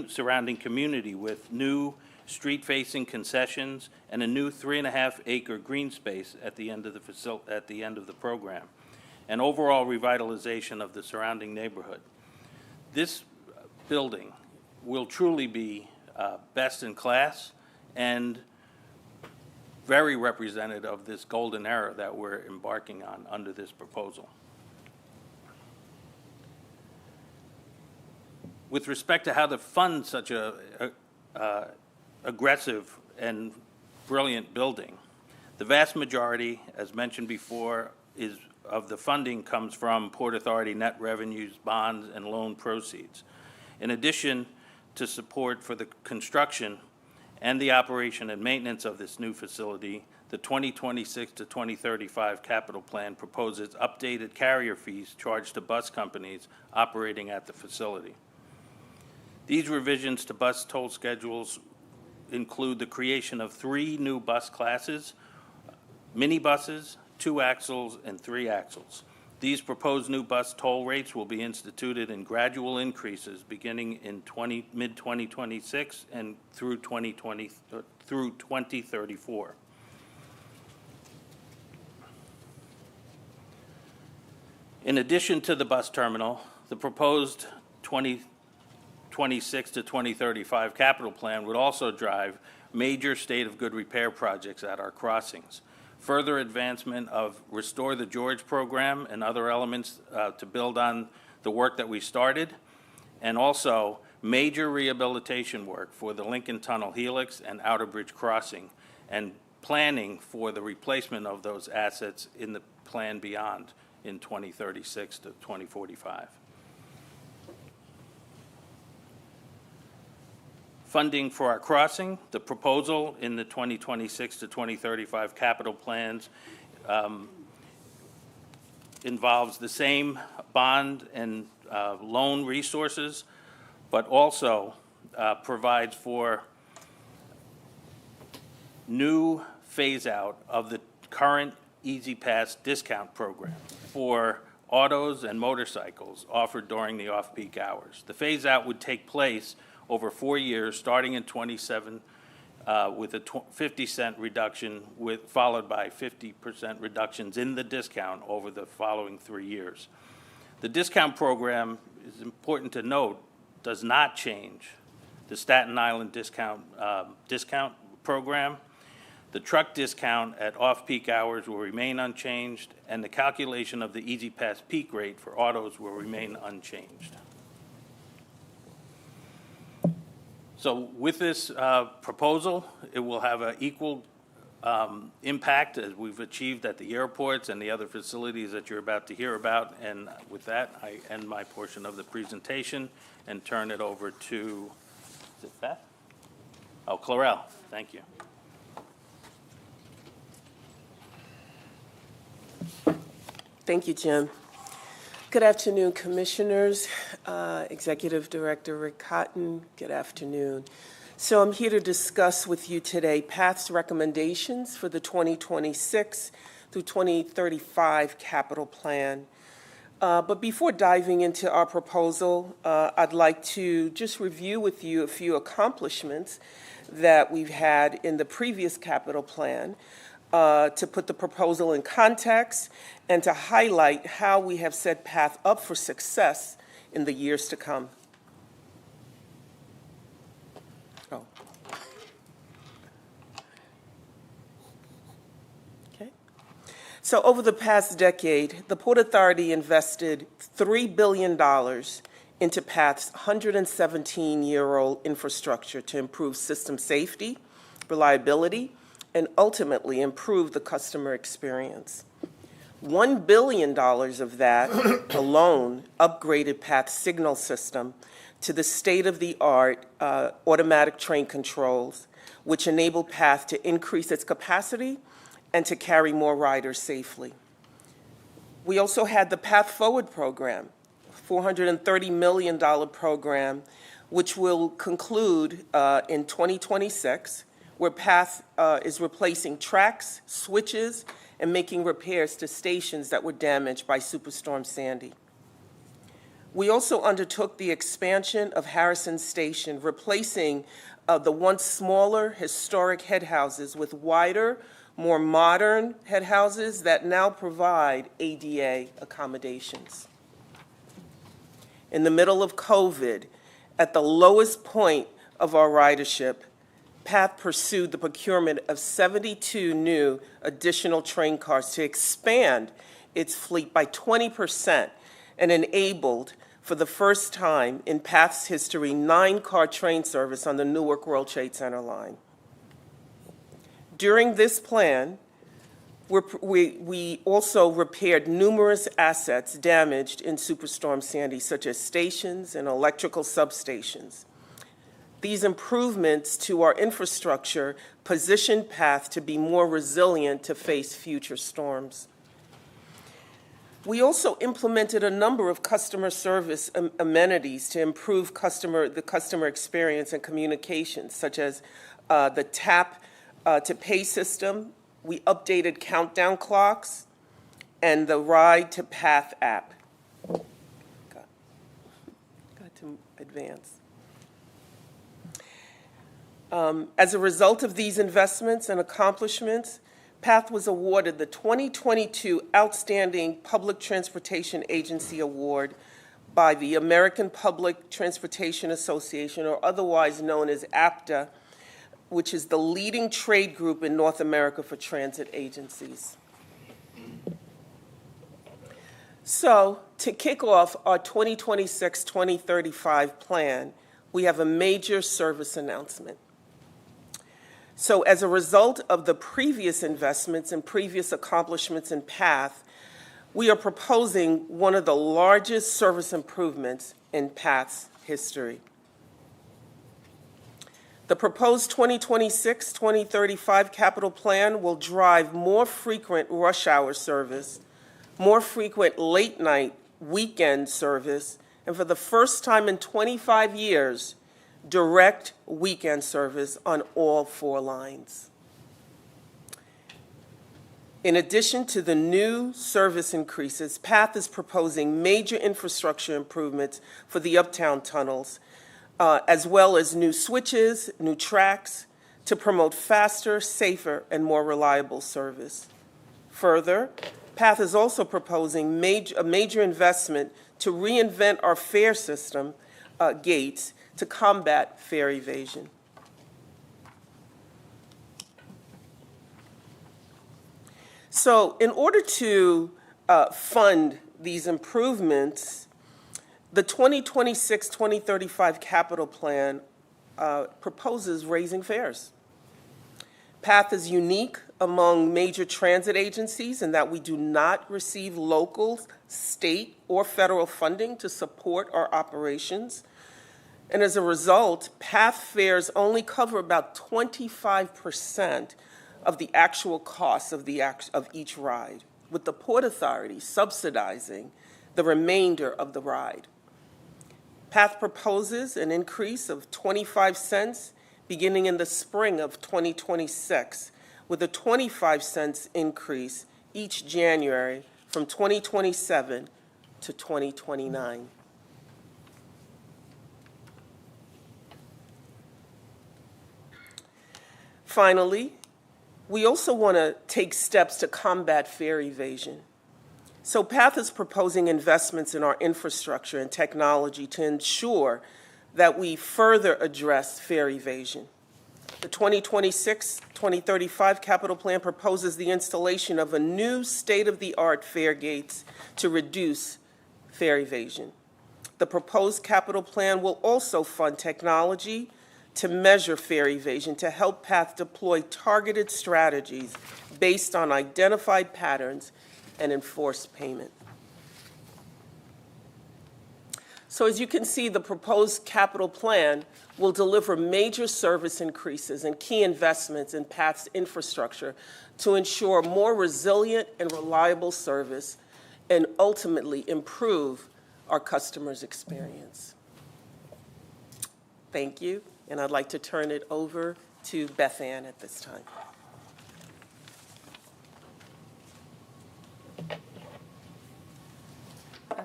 surrounding community with new street-facing concessions and a new 3.5-acre green space at the end of the program, and overall revitalization of the surrounding neighborhood. This building will truly be best in class and very representative of this golden era that we're embarking on under this proposal. With respect to how to fund such a aggressive and brilliant building, the vast majority, as mentioned before, of the funding comes from Port Authority net revenues, bonds, and loan proceeds. In addition to support for the construction and the operation and maintenance of this new facility, the 2026 to 2035 capital plan proposes updated carrier fees charged to bus companies operating at the facility. These revisions to bus toll schedules include the creation of 3 new bus classes: minibuses, 2 axles, and 3 axles. These proposed new bus toll rates will be instituted in gradual increases beginning in mid-2026 and through 2034. In addition to the bus terminal, the proposed 2026 to 2035 capital plan would also drive major state of good repair projects at our crossings, further advancement of Restore the George program and other elements to build on the work that we started, and also major rehabilitation work for the Lincoln Tunnel Helix and Outer Bridge Crossing, and planning for the replacement of those assets in the plan beyond in 2036 to 2045. Funding for our crossing, the proposal in the 2026 to 2035 capital plans involves the same bond and loan resources, but also provides for new phase-out of the current Easy Pass discount program for autos and motorcycles offered during the off-peak hours. The phase-out would take place over 4 years, starting in 27, with a 50-cent reduction, followed by 50% reductions in the discount over the following 3 years. The discount program, is important to note, does not change the Staten Island discount program. The truck discount at off-peak hours will remain unchanged, and the calculation of the Easy Pass peak rate for autos will remain unchanged. So with this proposal, it will have an equal impact as we've achieved at the airports and the other facilities that you're about to hear about. And with that, I end my portion of the presentation and turn it over to, is it Beth? Oh, Clarell, thank you.
Thank you, Jim. Good afternoon, Commissioners. Executive Director Rick Cotton, good afternoon. So I'm here to discuss with you today PATH's recommendations for the 2026 through 2035 capital plan. But before diving into our proposal, I'd like to just review with you a few accomplishments that we've had in the previous capital plan, to put the proposal in context and to highlight how we have set PATH up for success in the years to come. Oh. Okay. So over the past decade, the Port Authority invested $3 billion into PATH's 117-year-old infrastructure to improve system safety, reliability, and ultimately improve the customer experience. $1 billion of that alone upgraded PATH's signal system to the state-of-the-art automatic train controls, which enabled PATH to increase its capacity and to carry more riders safely. We also had the PATH Forward program, $430 million program, which will conclude in 2026, where PATH is replacing tracks, switches, and making repairs to stations that were damaged by Superstorm Sandy. We also undertook the expansion of Harrison Station, replacing the once smaller historic head houses with wider, more modern head houses that now provide ADA accommodations. In the middle of COVID, at the lowest point of our ridership, PATH pursued the procurement of 72 new additional train cars to expand its fleet by 20% and enabled, for the first time in PATH's history, 9-car train service on the Newark World Trade Center line. During this plan, we also repaired numerous assets damaged in Superstorm Sandy, such as stations and electrical substations. These improvements to our infrastructure position PATH to be more resilient to face future storms. We also implemented a number of customer service amenities to improve the customer experience and communications, such as the tap to pay system. We updated countdown clocks and the Ride to PATH app. Got to advance. As a result of these investments and accomplishments, PATH was awarded the 2022 Outstanding Public Transportation Agency Award by the American Public Transportation Association, or otherwise known as APTA, which is the leading trade group in North America for transit agencies. So, to kick off our 2026-2035 plan, we have a major service announcement. So as a result of the previous investments and previous accomplishments in PATH, we are proposing one of the largest service improvements in PATH's history. The proposed 2026-2035 capital plan will drive more frequent rush hour service, more frequent late night weekend service, and for the first time in 25 years, direct weekend service on all 4 lines. In addition to the new service increases, PATH is proposing major infrastructure improvements for the uptown tunnels, as well as new switches, new tracks, to promote faster, safer, and more reliable service. Further, PATH is also proposing a major investment to reinvent our fare system, gates, to combat fare evasion. So in order to fund these improvements, the 2026-2035 capital plan proposes raising fares. PATH is unique among major transit agencies in that we do not receive local, state, or federal funding to support our operations. And as a result, PATH fares only cover about 25% of the actual costs of each ride, with the Port Authority subsidizing the remainder of the ride. PATH proposes an increase of 25 cents beginning in the spring of 2026, with a 25 cents increase each January from 2027 to 2029. Finally, we also want to take steps to combat fare evasion. So PATH is proposing investments in our infrastructure and technology to ensure that we further address fare evasion. The 2026-2035 capital plan proposes the installation of a new state-of-the-art fare gates to reduce fare evasion. The proposed capital plan will also fund technology to measure fare evasion to help PATH deploy targeted strategies based on identified patterns and enforce payment. So as you can see, the proposed capital plan will deliver major service increases and key investments in PATH's infrastructure to ensure more resilient and reliable service and ultimately improve our customers' experience. Thank you, and I'd like to turn it over to Beth Ann at this time.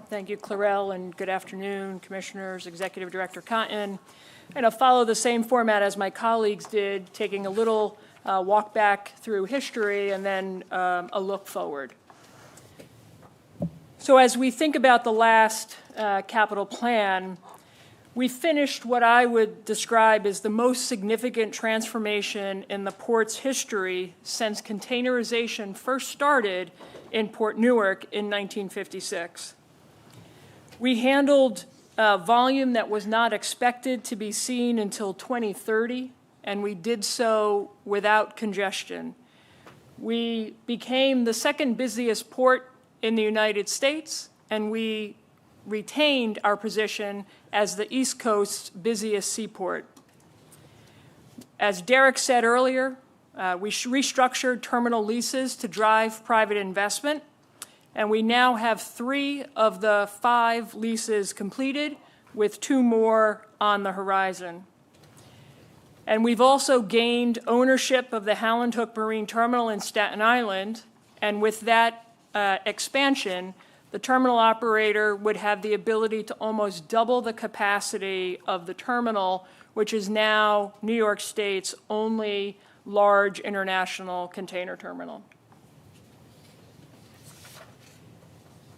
Thank you, Clarell, and good afternoon, Commissioners, Executive Director Cotton. And I'll follow the same format as my colleagues did, taking a little walk back through history and then a look forward. So as we think about the last capital plan, we finished what I would describe as the most significant transformation in the port's history since containerization first started in Port Newark in 1956. We handled volume that was not expected to be seen until 2030, and we did so without congestion. We became the second busiest port in the United States, and we retained our position as the East Coast's busiest seaport. As Derek said earlier, we restructured terminal leases to drive private investment, and we now have 3 of the 5 leases completed, with 2 more on the horizon. And we've also gained ownership of the Howland Hook Marine Terminal in Staten Island, and with that expansion, the terminal operator would have the ability to almost double the capacity of the terminal, which is now New York State's only large international container terminal.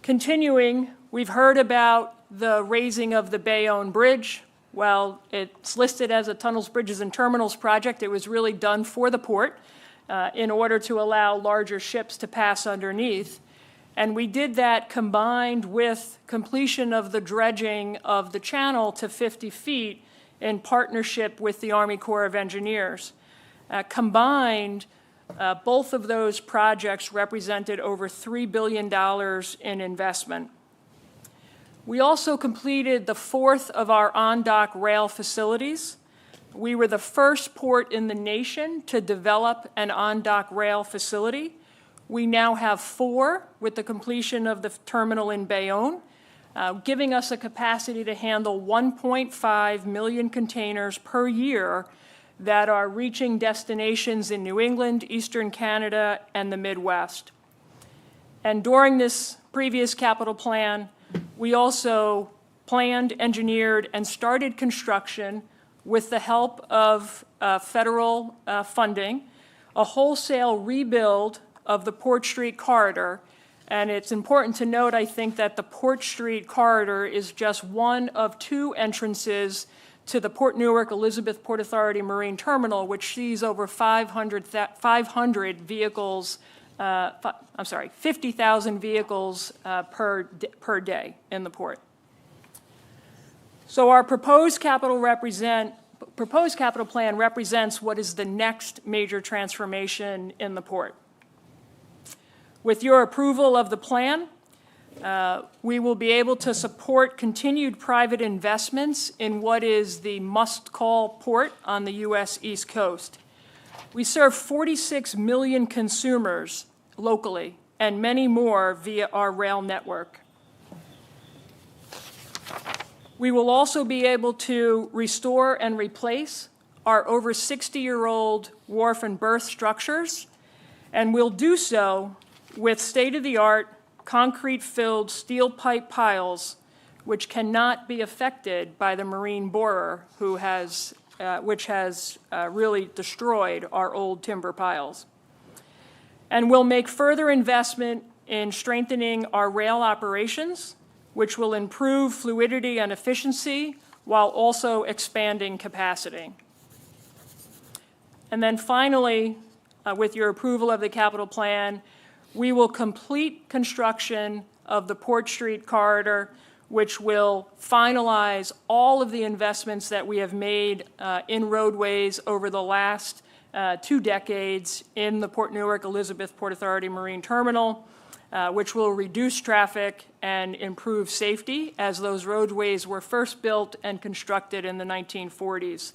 Continuing, we've heard about the raising of the Bayonne Bridge. While it's listed as a Tunnels, Bridges, and Terminals project, it was really done for the port in order to allow larger ships to pass underneath. And we did that combined with completion of the dredging of the channel to 50 feet in partnership with the Army Corps of Engineers. Combined, both of those projects represented over $3 billion in investment. We also completed the 4th of our on-dock rail facilities. We were the first port in the nation to develop an on-dock rail facility. We now have 4 with the completion of the terminal in Bayonne, giving us a capacity to handle 1.5 million containers per year that are reaching destinations in New England, Eastern Canada, and the Midwest. And during this previous capital plan, we also planned, engineered, and started construction with the help of federal funding, a wholesale rebuild of the Port Street Corridor. And it's important to note, I think, that the Port Street Corridor is just one of 2 entrances to the Port Newark Elizabeth Port Authority Marine Terminal, which sees over 500 vehicles, 50,000 vehicles per day in the port. So our proposed capital plan represents what is the next major transformation in the port. With your approval of the plan, we will be able to support continued private investments in what is the must-call port on the U.S. East Coast. We serve 46 million consumers locally and many more via our rail network. We will also be able to restore and replace our over 60-year-old wharf and berth structures, and we'll do so with state-of-the-art concrete-filled steel pipe piles, which cannot be affected by the marine borer who has which has really destroyed our old timber piles. And we'll make further investment in strengthening our rail operations, which will improve fluidity and efficiency while also expanding capacity. And then finally, with your approval of the capital plan, we will complete construction of the Port Street corridor, which will finalize all of the investments that we have made in roadways over the last 2 decades in the Port Newark Elizabeth Port Authority Marine Terminal, which will reduce traffic and improve safety, as those roadways were first built and constructed in the 1940s.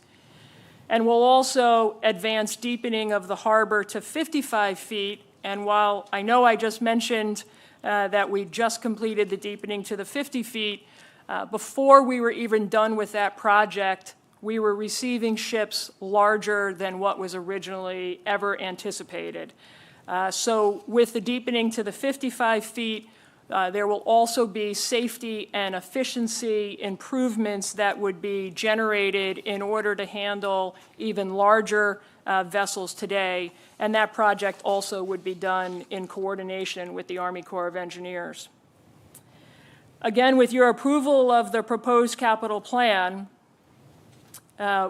And we'll also advance deepening of the harbor to 55 feet. And while I know I just mentioned that we just completed the deepening to the 50 feet, before we were even done with that project, we were receiving ships larger than what was originally ever anticipated. So with the deepening to the 55 feet, there will also be safety and efficiency improvements that would be generated in order to handle even larger vessels today. And that project also would be done in coordination with the Army Corps of Engineers. Again, with your approval of the proposed capital plan,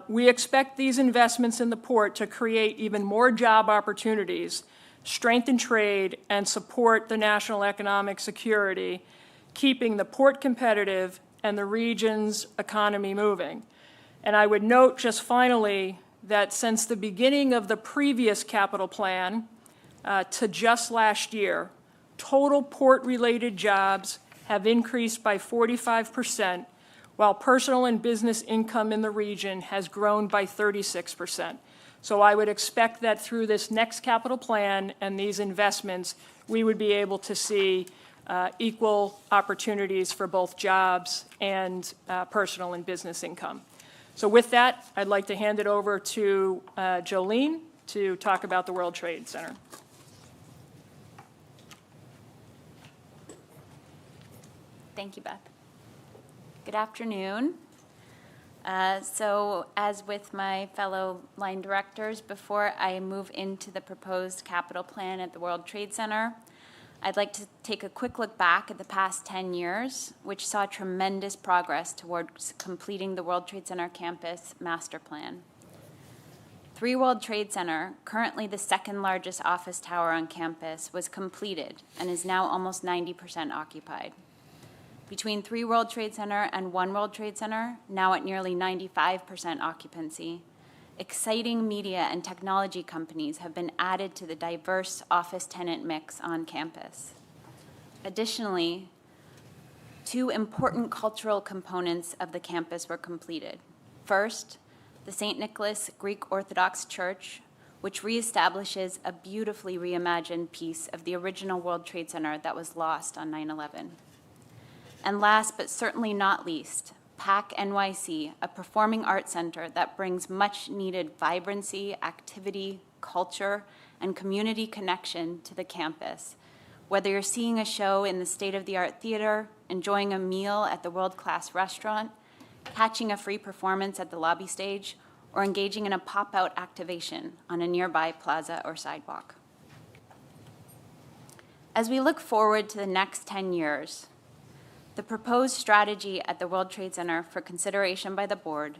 we expect these investments in the port to create even more job opportunities, strengthen trade, and support the national economic security, keeping the port competitive and the region's economy moving. And I would note just finally that since the beginning of the previous capital plan to just last year, total port-related jobs have increased by 45%, while personal and business income in the region has grown by 36%. So I would expect that through this next capital plan and these investments, we would be able to see equal opportunities for both jobs and personal and business income. So with that, I'd like to hand it over to Jolene to talk about the World Trade Center.
Thank you, Beth. Good afternoon. So as with my fellow line directors, before I move into the proposed capital plan at the World Trade Center, I'd like to take a quick look back at the past 10 years, which saw tremendous progress towards completing the World Trade Center campus master plan. 3 World Trade Center, currently the second largest office tower on campus, was completed and is now almost 90% occupied. Between 3 World Trade Center and 1 World Trade Center, now at nearly 95% occupancy, exciting media and technology companies have been added to the diverse office tenant mix on campus. Additionally, 2 important cultural components of the campus were completed. First, the St. Nicholas Greek Orthodox Church, which reestablishes a beautifully reimagined piece of the original World Trade Center that was lost on 9/11. And last but certainly not least, PAC NYC, a performing arts center that brings much needed vibrancy, activity, culture, and community connection to the campus. Whether you're seeing a show in the state-of-the-art theater, enjoying a meal at the world-class restaurant, catching a free performance at the lobby stage, or engaging in a pop-out activation on a nearby plaza or sidewalk. As we look forward to the next 10 years, the proposed strategy at the World Trade Center for consideration by the board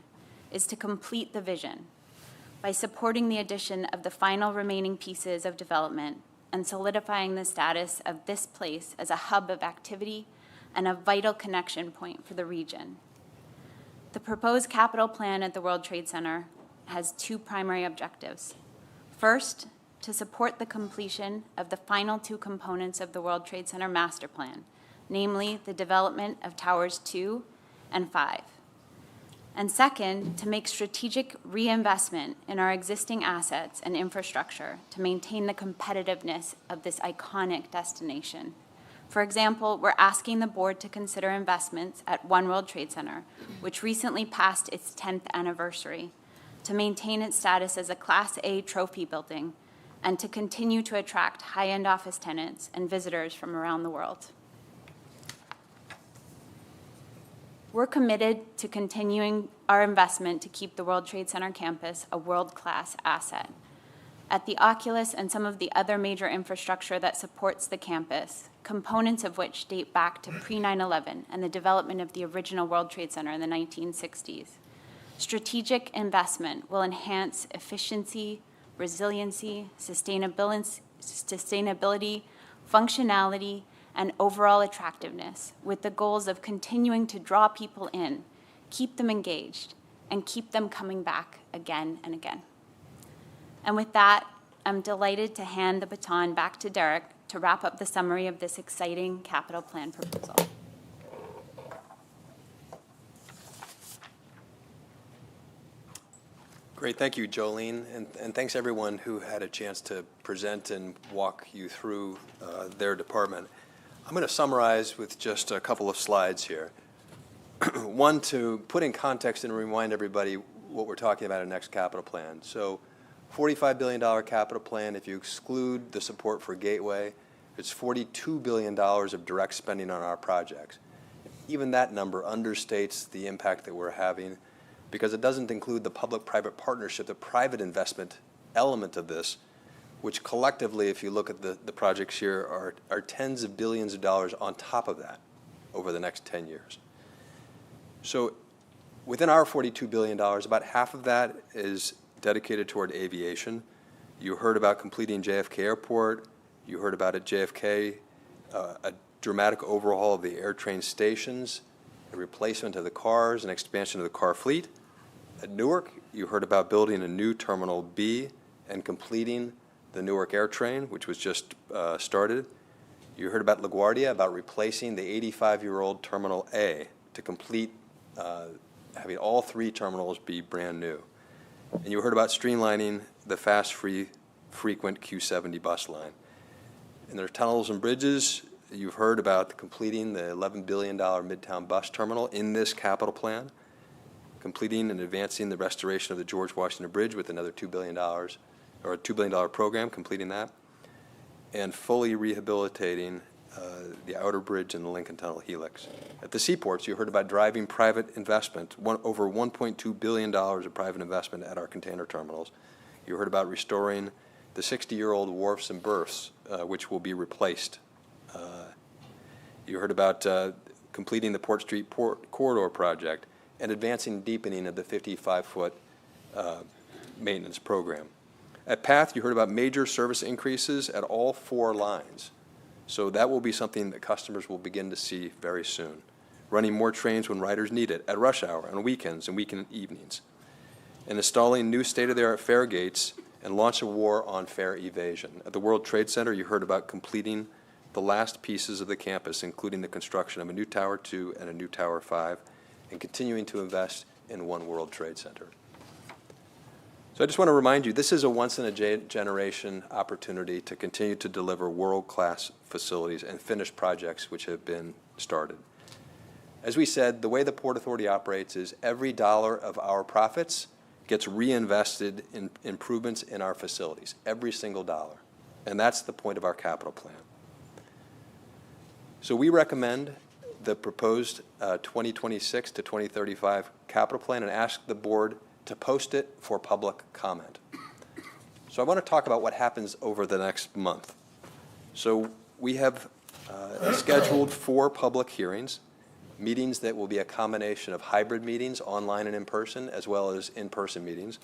is to complete the vision by supporting the addition of the final remaining pieces of development and solidifying the status of this place as a hub of activity and a vital connection point for the region. The proposed capital plan at the World Trade Center has 2 primary objectives. First, to support the completion of the final 2 components of the World Trade Center master plan, namely the development of Towers 2 and 5. And second, to make strategic reinvestment in our existing assets and infrastructure to maintain the competitiveness of this iconic destination. For example, we're asking the board to consider investments at 1 World Trade Center, which recently passed its 10th anniversary, to maintain its status as a Class A trophy building and to continue to attract high-end office tenants and visitors from around the world. We're committed to continuing our investment to keep the World Trade Center campus a world-class asset. At the Oculus and some of the other major infrastructure that supports the campus, components of which date back to pre-9/11 and the development of the original World Trade Center in the 1960s. Strategic investment will enhance efficiency, resiliency, sustainability, functionality, and overall attractiveness, with the goals of continuing to draw people in, keep them engaged, and keep them coming back again and again. And with that, I'm delighted to hand the baton back to Derek to wrap up the summary of this exciting capital plan proposal.
Great, thank you, Jolene, and thanks everyone who had a chance to present and walk you through their department. I'm going to summarize with just a couple of slides here. One, to put in context and remind everybody what we're talking about in the next capital plan. So $45 billion capital plan. If you exclude the support for Gateway, it's $42 billion of direct spending on our projects. Even that number understates the impact that we're having because it doesn't include the public-private partnership, the private investment element of this, which collectively, if you look at the projects here, are tens of billions of dollars on top of that over the next 10 years. So within our $42 billion, about half of that is dedicated toward aviation. You heard about completing JFK Airport. You heard about at JFK, a dramatic overhaul of the AirTrain stations, a replacement of the cars, and expansion of the car fleet. At Newark, you heard about building a new Terminal B and completing the Newark AirTrain, which was just started. You heard about LaGuardia, about replacing the 85-year-old Terminal A to complete having all three terminals be brand new. And you heard about streamlining the fast, frequent Q70 bus line. In their tunnels and bridges, you've heard about completing the $11 billion Midtown bus terminal in this capital plan, completing and advancing the restoration of the George Washington Bridge with another $2 billion, or a $2 billion program, completing that, and fully rehabilitating the Outer Bridge and the Lincoln Tunnel Helix. At the seaports, you heard about driving private investment, over $1.2 billion of private investment at our container terminals. You heard about restoring the 60-year-old wharfs and berths, which will be replaced. You heard about completing the Port Street Corridor project and advancing and deepening of the 55-foot maintenance program. At PATH, you heard about major service increases at all 4 lines. So that will be something that customers will begin to see very soon. Running more trains when riders need it, at rush hour, on weekends and weekend evenings. And installing new state-of-the-art fare gates and launch a war on fare evasion. At the World Trade Center, you heard about completing the last pieces of the campus, including the construction of a new Tower 2 and a new Tower 5, and continuing to invest in One World Trade Center. So I just want to remind you, this is a once-in-a-generation opportunity to continue to deliver world-class facilities and finish projects which have been started. As we said, the way the Port Authority operates is every dollar of our profits gets reinvested in improvements in our facilities, every single dollar. And that's the point of our capital plan. So we recommend the proposed 2026 to 2035 capital plan and ask the board to post it for public comment. So I want to talk about what happens over the next month. So we have scheduled 4 public hearings, meetings that will be a combination of hybrid meetings, online and in person, as well as in-person meetings,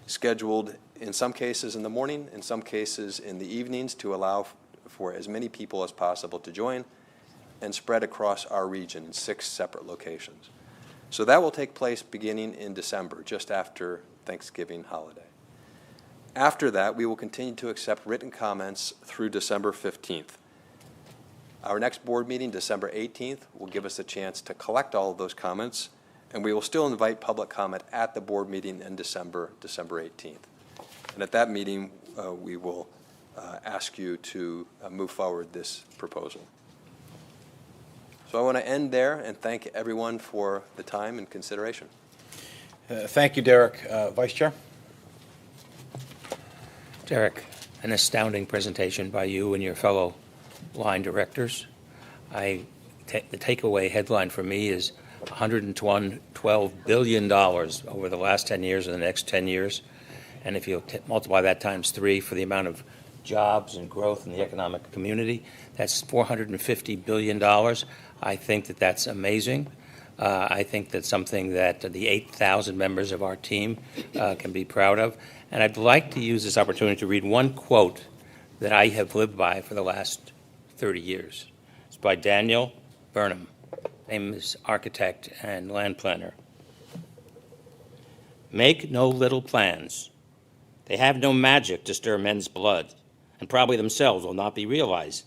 scheduled in some cases in the morning, in some cases in the evenings to allow for as many people as possible to join, and spread across our region in 6 separate locations. So that will take place beginning in December, just after Thanksgiving holiday. After that, we will continue to accept written comments through December 15th. Our next board meeting, December 18th, will give us a chance to collect all of those comments, and we will still invite public comment at the board meeting in December 18th. And at that meeting, we will ask you to move forward this proposal. So I want to end there and thank everyone for the time and consideration.
Thank you, Derek. Vice Chair?
Derek, an astounding presentation by you and your fellow line directors. The takeaway headline for me is $112 billion over the last 10 years and the next 10 years. And if you multiply that times 3 for the amount of jobs and growth in the economic community, that's $450 billion. I think that that's amazing. I think that's something that the 8,000 members of our team can be proud of. And I'd like to use this opportunity to read one quote that I have lived by for the last 30 years. It's by Daniel Burnham, famous architect and land planner. Make no little plans. They have no magic to stir men's blood, and probably themselves will not be realized.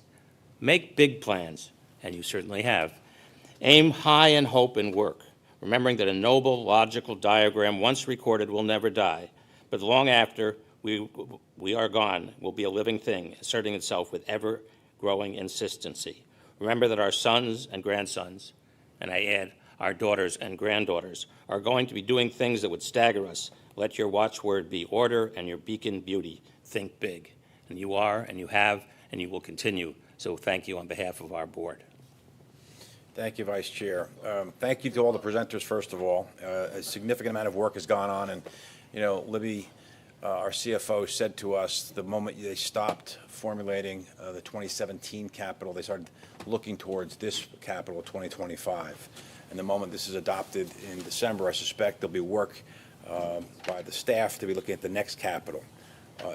Make big plans, and you certainly have. Aim high and hope and work, remembering that a noble, logical diagram once recorded will never die, but long after we are gone will be a living thing, asserting itself with ever-growing insistency. Remember that our sons and grandsons, and I add, our daughters and granddaughters, are going to be doing things that would stagger us. Let your watchword be order and your beacon beauty. Think big. And you are, and you have, and you will continue. So thank you on behalf of our board.
Thank you, Vice Chair. Thank you to all the presenters, first of all. A significant amount of work has gone on, and, you know, Libby, our CFO, said to us the moment they stopped formulating the 2017 capital, they started looking towards this capital 2025. And the moment this is adopted in December, I suspect there'll be work by the staff to be looking at the next capital.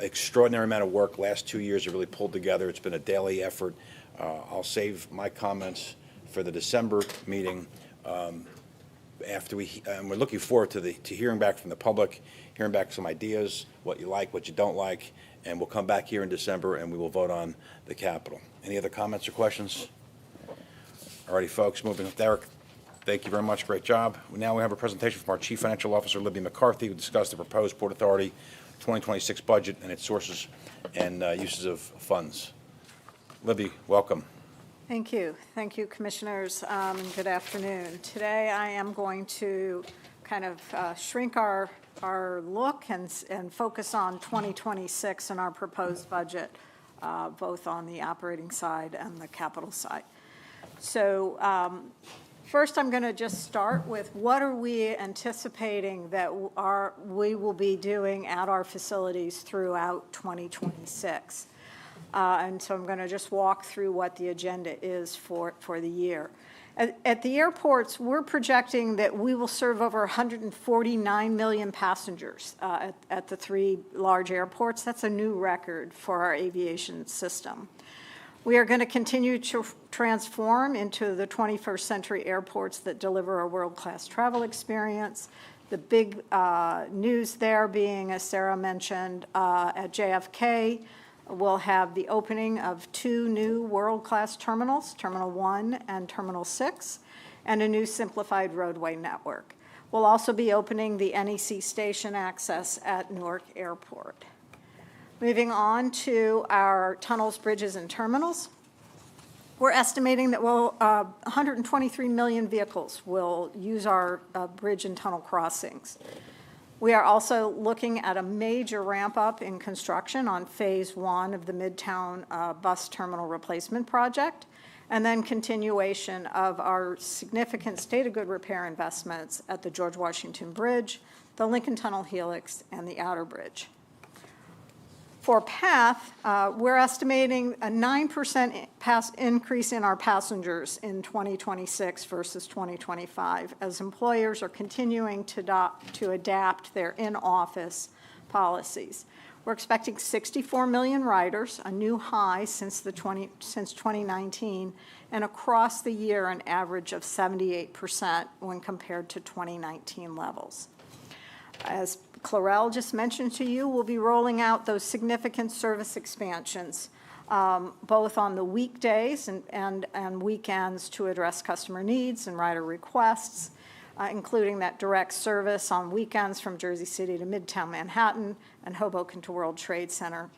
Extraordinary amount of work. Last 2 years have really pulled together. It's been a daily effort. I'll save my comments for the December meeting after and we're looking forward to hearing back from the public, hearing back some ideas, what you like, what you don't like, and we'll come back here in December and we will vote on the capital. Any other comments or questions? All righty, folks, moving on. Derek, thank you very much. Great job. Now we have a presentation from our Chief Financial Officer, Libby McCarthy, who will discuss the proposed Port Authority 2026 budget and its sources and uses of funds. Libby, welcome.
Thank you. Thank you, Commissioners. Good afternoon. Today I am going to kind of shrink our look and focus on 2026 and our proposed budget, both on the operating side and the capital side. So first I'm going to just start with what are we anticipating that we will be doing at our facilities throughout 2026. And so I'm going to just walk through what the agenda is for the year. At the airports, we're projecting that we will serve over 149 million passengers at the 3 large airports. That's a new record for our aviation system. We are going to continue to transform into the 21st century airports that deliver a world-class travel experience. The big news there being, as Sarah mentioned, at JFK, we'll have the opening of 2 new world-class terminals, Terminal 1 and Terminal 6, and a new simplified roadway network. We'll also be opening the NEC station access at Newark Airport. Moving on to our tunnels, bridges, and terminals. We're estimating that 123 million vehicles will use our bridge and tunnel crossings. We are also looking at a major ramp-up in construction on Phase 1 of the Midtown Bus Terminal Replacement Project, and then continuation of our significant state of good repair investments at the George Washington Bridge, the Lincoln Tunnel Helix, and the Outer Bridge. For PATH, we're estimating a 9% increase in our passengers in 2026 versus 2025 as employers are continuing to adapt their in-office policies. We're expecting 64 million riders, a new high since 2019, and across the year an average of 78% when compared to 2019 levels. As Clarell just mentioned to you, we'll be rolling out those significant service expansions, both on the weekdays and weekends to address customer needs and rider requests, including that direct service on weekends from Jersey City to Midtown Manhattan and Hoboken to World Trade Center,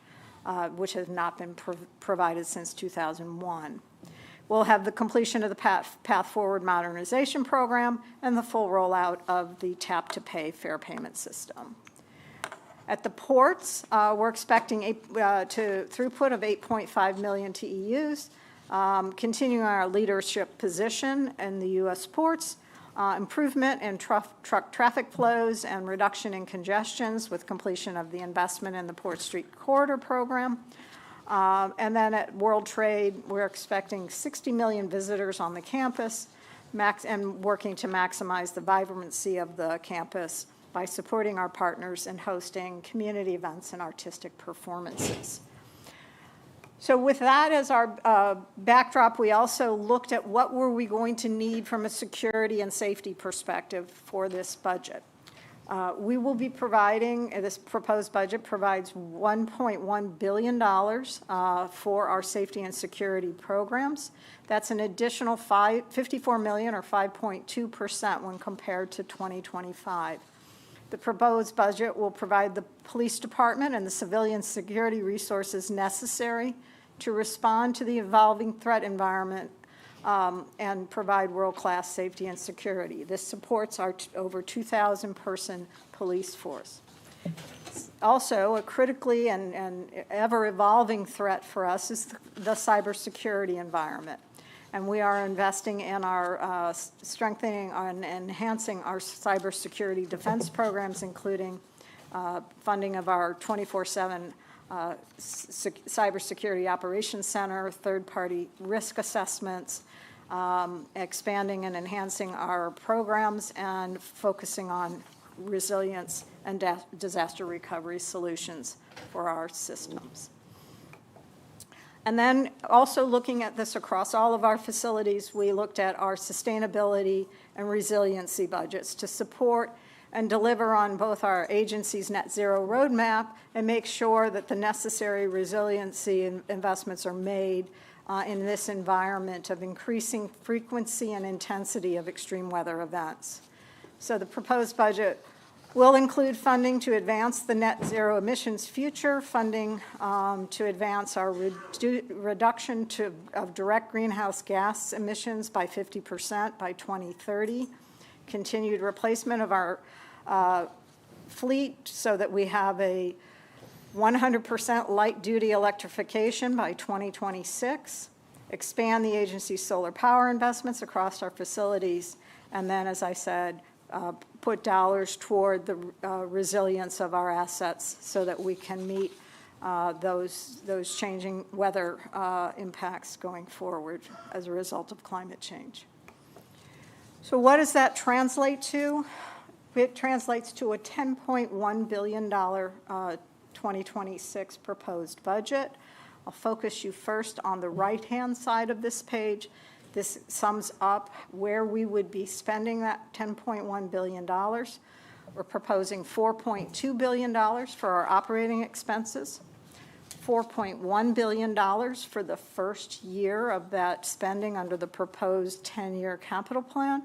which has not been provided since 2001. We'll have the completion of the Path Forward Modernization Program and the full rollout of the tap-to-pay fare payment system. At the ports, we're expecting throughput of 8.5 million TEUs, continuing our leadership position in the U.S. ports, improvement in truck traffic flows and reduction in congestions with completion of the investment in the Port Street Corridor Program. And then at World Trade, we're expecting 60 million visitors on the campus and working to maximize the vibrancy of the campus by supporting our partners and hosting community events and artistic performances. So with that as our backdrop, we also looked at what were we going to need from a security and safety perspective for this budget. We will be providing, this proposed budget provides $1.1 billion for our safety and security programs. That's an additional $54 million or 5.2% when compared to 2025. The proposed budget will provide the police department and the civilian security resources necessary to respond to the evolving threat environment and provide world-class safety and security. This supports our over 2,000-person police force. Also, a critically and ever-evolving threat for us is the cybersecurity environment. And we are investing in our strengthening and enhancing our cybersecurity defense programs, including funding of our 24/7 Cybersecurity Operations Center, third-party risk assessments, expanding and enhancing our programs, and focusing on resilience and disaster recovery solutions for our systems. And then also looking at this across all of our facilities, we looked at our sustainability and resiliency budgets to support and deliver on both our agency's net zero roadmap and make sure that the necessary resiliency investments are made in this environment of increasing frequency and intensity of extreme weather events. So the proposed budget will include funding to advance the net zero emissions future, funding to advance our reduction of direct greenhouse gas emissions by 50% by 2030, continued replacement of our fleet so that we have a 100% light-duty electrification by 2026, expand the agency's solar power investments across our facilities, and then, as I said, put dollars toward the resilience of our assets so that we can meet those changing weather impacts going forward as a result of climate change. So what does that translate to? It translates to a $10.1 billion 2026 proposed budget. I'll focus you first on the right-hand side of this page. This sums up where we would be spending that $10.1 billion. We're proposing $4.2 billion for our operating expenses, $4.1 billion for the first year of that spending under the proposed 10-year capital plan,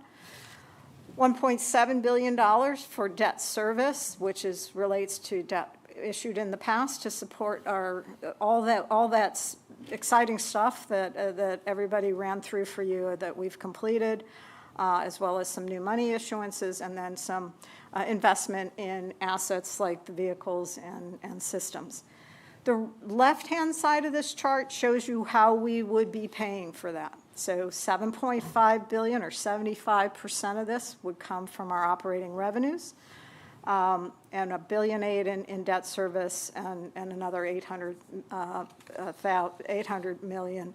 $1.7 billion for debt service, which relates to debt issued in the past to support all that exciting stuff that everybody ran through for you that we've completed, as well as some new money issuances, and then some investment in assets like the vehicles and systems. The left-hand side of this chart shows you how we would be paying for that. So $7.5 billion or 75% of this would come from our operating revenues, and $1.8 billion in debt service, and another $800 million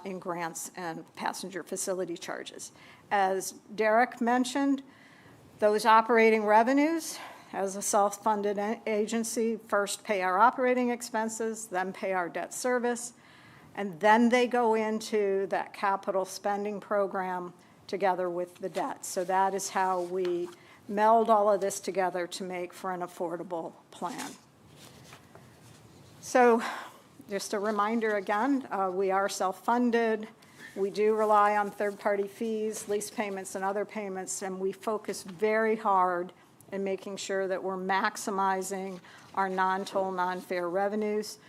in grants and passenger facility charges. As Derek mentioned, those operating revenues, as a self-funded agency, first pay our operating expenses, then pay our debt service, and then they go into that capital spending program together with the debt. So that is how we meld all of this together to make for an affordable plan. So just a reminder again, we are self-funded. We do rely on third-party fees, lease payments, and other payments, and we focus very hard in making sure that we're maximizing our non-toll, non-fare revenues.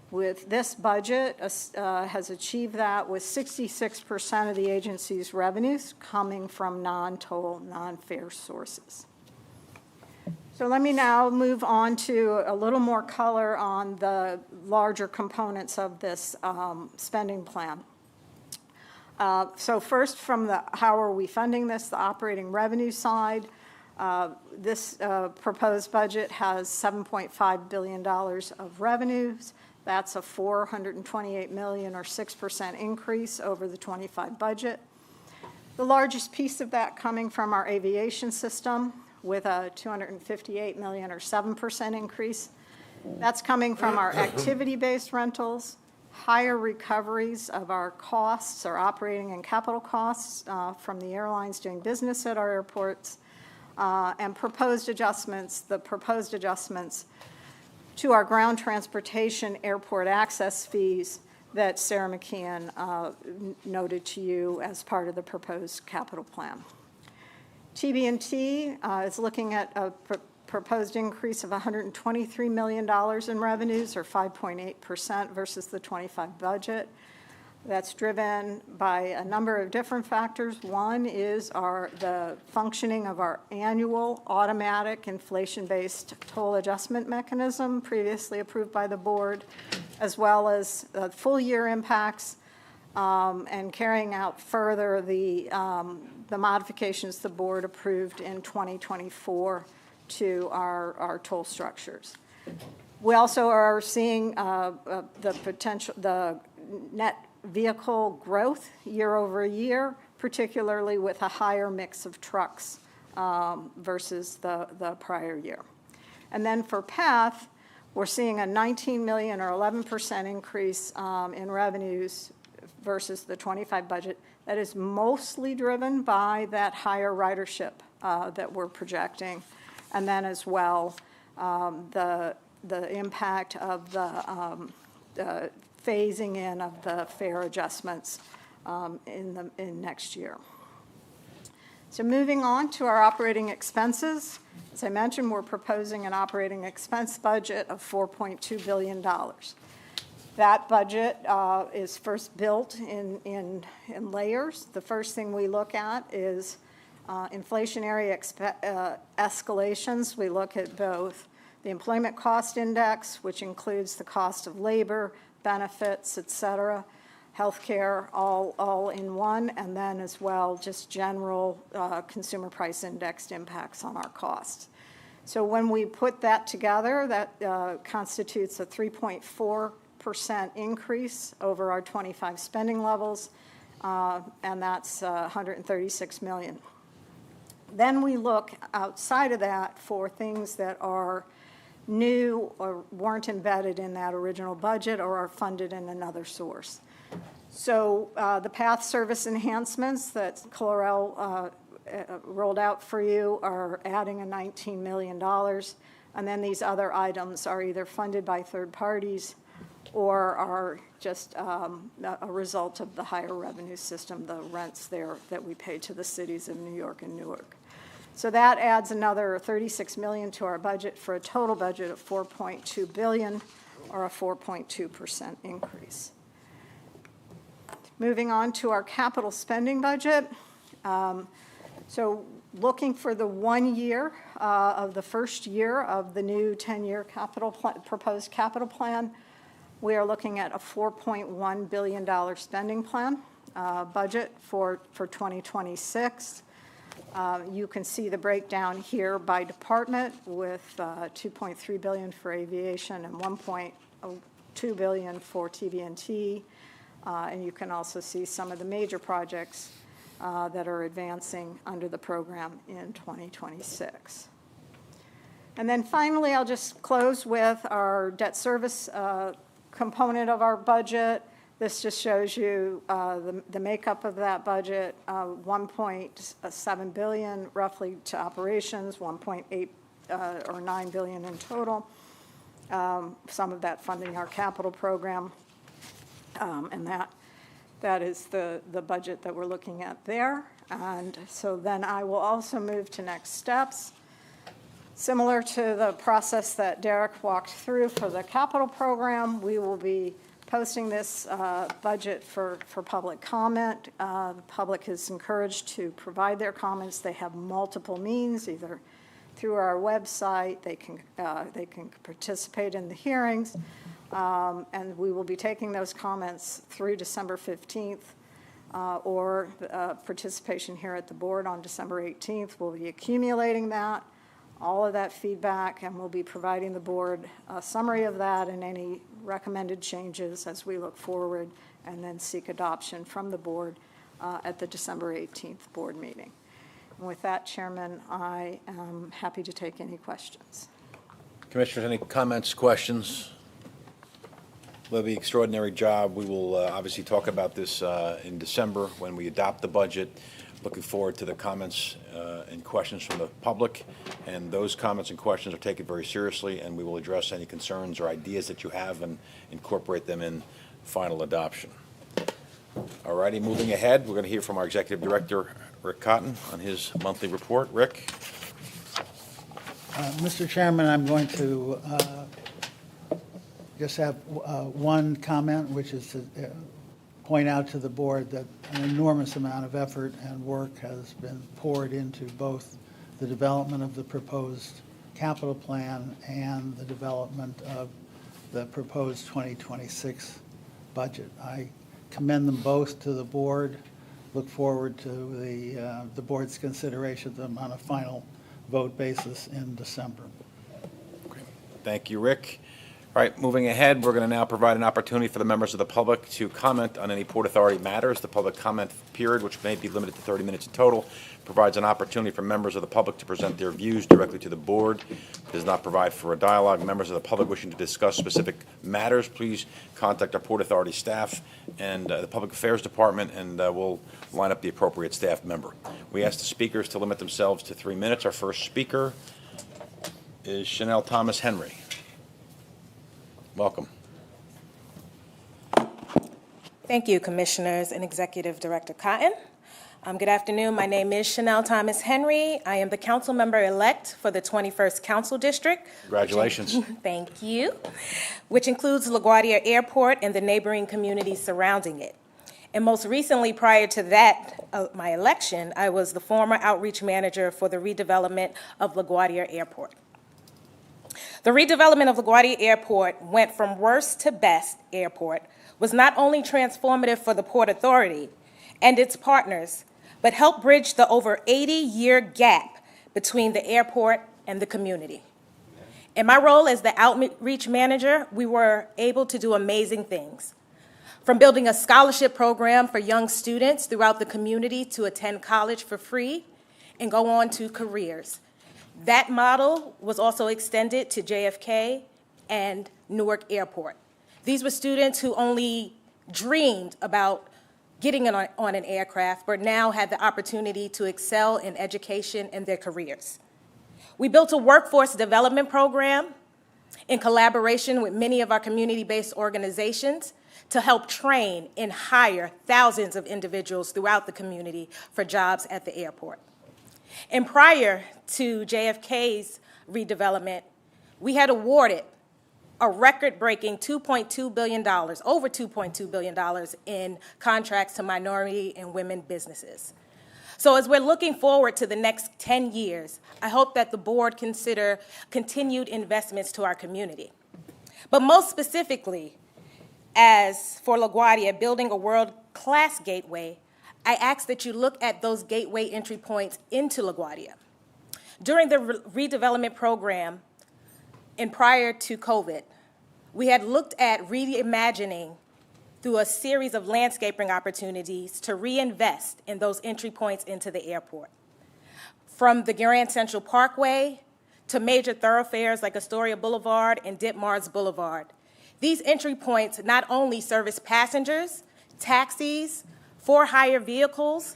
With this budget, has achieved that with 66% of the agency's revenues coming from non-toll, non-fare sources. So let me now move on to a little more color on the larger components of this spending plan. So first, from the how are we funding this, the operating revenue side, this proposed budget has $7.5 billion of revenues. That's a $428 million or 6% increase over the '25 budget. The largest piece of that coming from our aviation system with a $258 million or 7% increase. That's coming from our activity-based rentals, higher recoveries of our costs, our operating and capital costs from the airlines doing business at our airports, and proposed adjustments, the proposed adjustments to our ground transportation airport access fees that Sarah McKeon noted to you as part of the proposed capital plan. TB&T is looking at a proposed increase of $123 million in revenues, or 5.8% versus the '25 budget. That's driven by a number of different factors. One is the functioning of our annual automatic inflation-based toll adjustment mechanism previously approved by the board, as well as full-year impacts and carrying out further the modifications the board approved in 2024 to our toll structures. We also are seeing the net vehicle growth year over year, particularly with a higher mix of trucks versus the prior year. And then for PATH, we're seeing a $19 million or 11% increase in revenues versus the '25 budget. That is mostly driven by that higher ridership that we're projecting. And then as well, the impact of the phasing in of the fare adjustments in next year. So moving on to our operating expenses. As I mentioned, we're proposing an operating expense budget of $4.2 billion. That budget is first built in layers. The first thing we look at is inflationary escalations. We look at both the employment cost index, which includes the cost of labor, benefits, et cetera, healthcare, all in one, and then as well just general consumer price indexed impacts on our costs. So when we put that together, that constitutes a 3.4% increase over our '25 spending levels, and that's $136 million. Then we look outside of that for things that are new or weren't embedded in that original budget or are funded in another source. So the PATH service enhancements that Colorel rolled out for you are adding a $19 million. And then these other items are either funded by third parties or are just a result of the higher revenue system, the rents there that we pay to the cities of New York and Newark. So that adds another $36 million to our budget for a total budget of $4.2 billion, or a 4.2% increase. Moving on to our capital spending budget. So looking for the 1 year of the first year of the new 10-year proposed capital plan, we are looking at a $4.1 billion spending plan budget for 2026. You can see the breakdown here by department with $2.3 billion for aviation and $1.2 billion for TB&T. And you can also see some of the major projects that are advancing under the program in 2026. And then finally, I'll just close with our debt service component of our budget. This just shows you the makeup of that budget, $1.7 billion roughly to operations, 1.8 or 9 billion in total. Some of that funding our capital program, and that is the budget that we're looking at there. And so then I will also move to next steps. Similar to the process that Derek walked through for the capital program, we will be posting this budget for public comment. The public is encouraged to provide their comments. They have multiple means, either through our website, they can participate in the hearings, and we will be taking those comments through December 15th. or participation here at the board on December 18th. We'll be accumulating that, all of that feedback, and we'll be providing the board a summary of that and any recommended changes as we look forward, and then seek adoption from the board at the December 18th board meeting. And with that, Chairman, I am happy to take any questions.
Commissioners, any comments, questions? Libby, extraordinary job. We will obviously talk about this in December when we adopt the budget. Looking forward to the comments and questions from the public. And those comments and questions are taken very seriously, and we will address any concerns or ideas that you have and incorporate them in final adoption. All righty, moving ahead, we're going to hear from our Executive Director, Rick Cotton, on his monthly report. Rick?
Mr. Chairman, I'm going to just have one comment, which is to point out to the board that an enormous amount of effort and work has been poured into both the development of the proposed capital plan and the development of the proposed 2026 budget. I commend them both to the board. Look forward to the board's consideration of them on a final vote basis in December.
Okay. Thank you, Rick. All right, moving ahead, we're going to now provide an opportunity for the members of the public to comment on any Port Authority matters. The public comment period, which may be limited to 30 minutes in total, provides an opportunity for members of the public to present their views directly to the board. It does not provide for a dialogue. Members of the public wishing to discuss specific matters, please contact our Port Authority staff and the Public Affairs Department, and we'll line up the appropriate staff member. We ask the speakers to limit themselves to 3 minutes. Our first speaker is Chanel Thomas Henry. Welcome.
Thank you, Commissioners and Executive Director Cotton. Good afternoon. My name is Chanel Thomas Henry. I am the council member-elect for the 21st Council District.
Congratulations.
Thank you. Which includes LaGuardia Airport and the neighboring communities surrounding it. And most recently, prior to that, my election, I was the former outreach manager for the redevelopment of LaGuardia Airport. The redevelopment of LaGuardia Airport went from worst to best airport, was not only transformative for the Port Authority and its partners, but helped bridge the over 80-year gap between the airport and the community. In my role as the outreach manager, we were able to do amazing things. From building a scholarship program for young students throughout the community to attend college for free and go on to careers. That model was also extended to JFK and Newark Airport. These were students who only dreamed about getting on an aircraft, but now had the opportunity to excel in education and their careers. We built a workforce development program in collaboration with many of our community-based organizations to help train and hire thousands of individuals throughout the community for jobs at the airport. And prior to JFK's redevelopment, we had awarded a record-breaking $2.2 billion, over $2.2 billion in contracts to minority and women businesses. So as we're looking forward to the next 10 years, I hope that the board consider continued investments to our community. But most specifically, as for LaGuardia, building a world-class gateway, I ask that you look at those gateway entry points into LaGuardia. During the redevelopment program and prior to COVID, we had looked at reimagining through a series of landscaping opportunities to reinvest in those entry points into the airport. From the Grand Central Parkway to major thoroughfares like Astoria Boulevard and Ditmars Boulevard. These entry points not only service passengers, taxis, for-hire vehicles,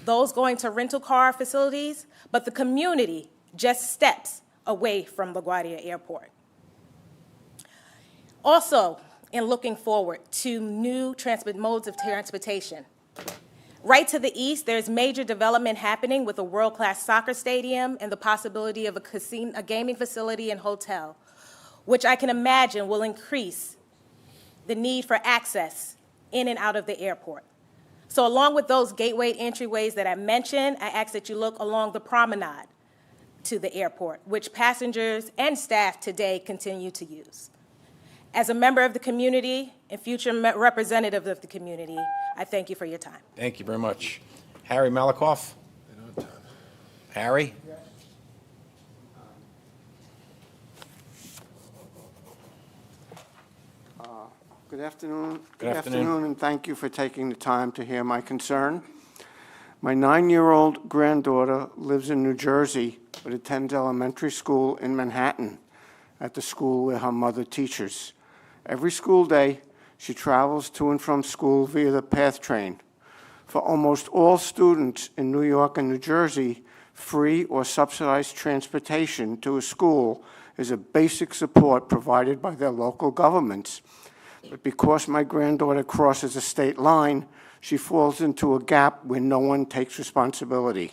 those going to rental car facilities, but the community just steps away from LaGuardia Airport. Also, in looking forward to new modes of transportation. Right to the east, there's major development happening with a world-class soccer stadium and the possibility of a gaming facility and hotel, which I can imagine will increase the need for access in and out of the airport. So along with those gateway entryways that I mentioned, I ask that you look along the promenade to the airport, which passengers and staff today continue to use. As a member of the community and future representative of the community, I thank you for your time.
Thank you very much. Harry Malakoff? Harry?
Good afternoon.
Good afternoon.
And thank you for taking the time to hear my concern. My 9-year-old granddaughter lives in New Jersey but attends elementary school in Manhattan at the school where her mother teaches. Every school day, she travels to and from school via the PATH train. For almost all students in New York and New Jersey, free or subsidized transportation to a school is a basic support provided by their local governments. But because my granddaughter crosses a state line, she falls into a gap where no one takes responsibility.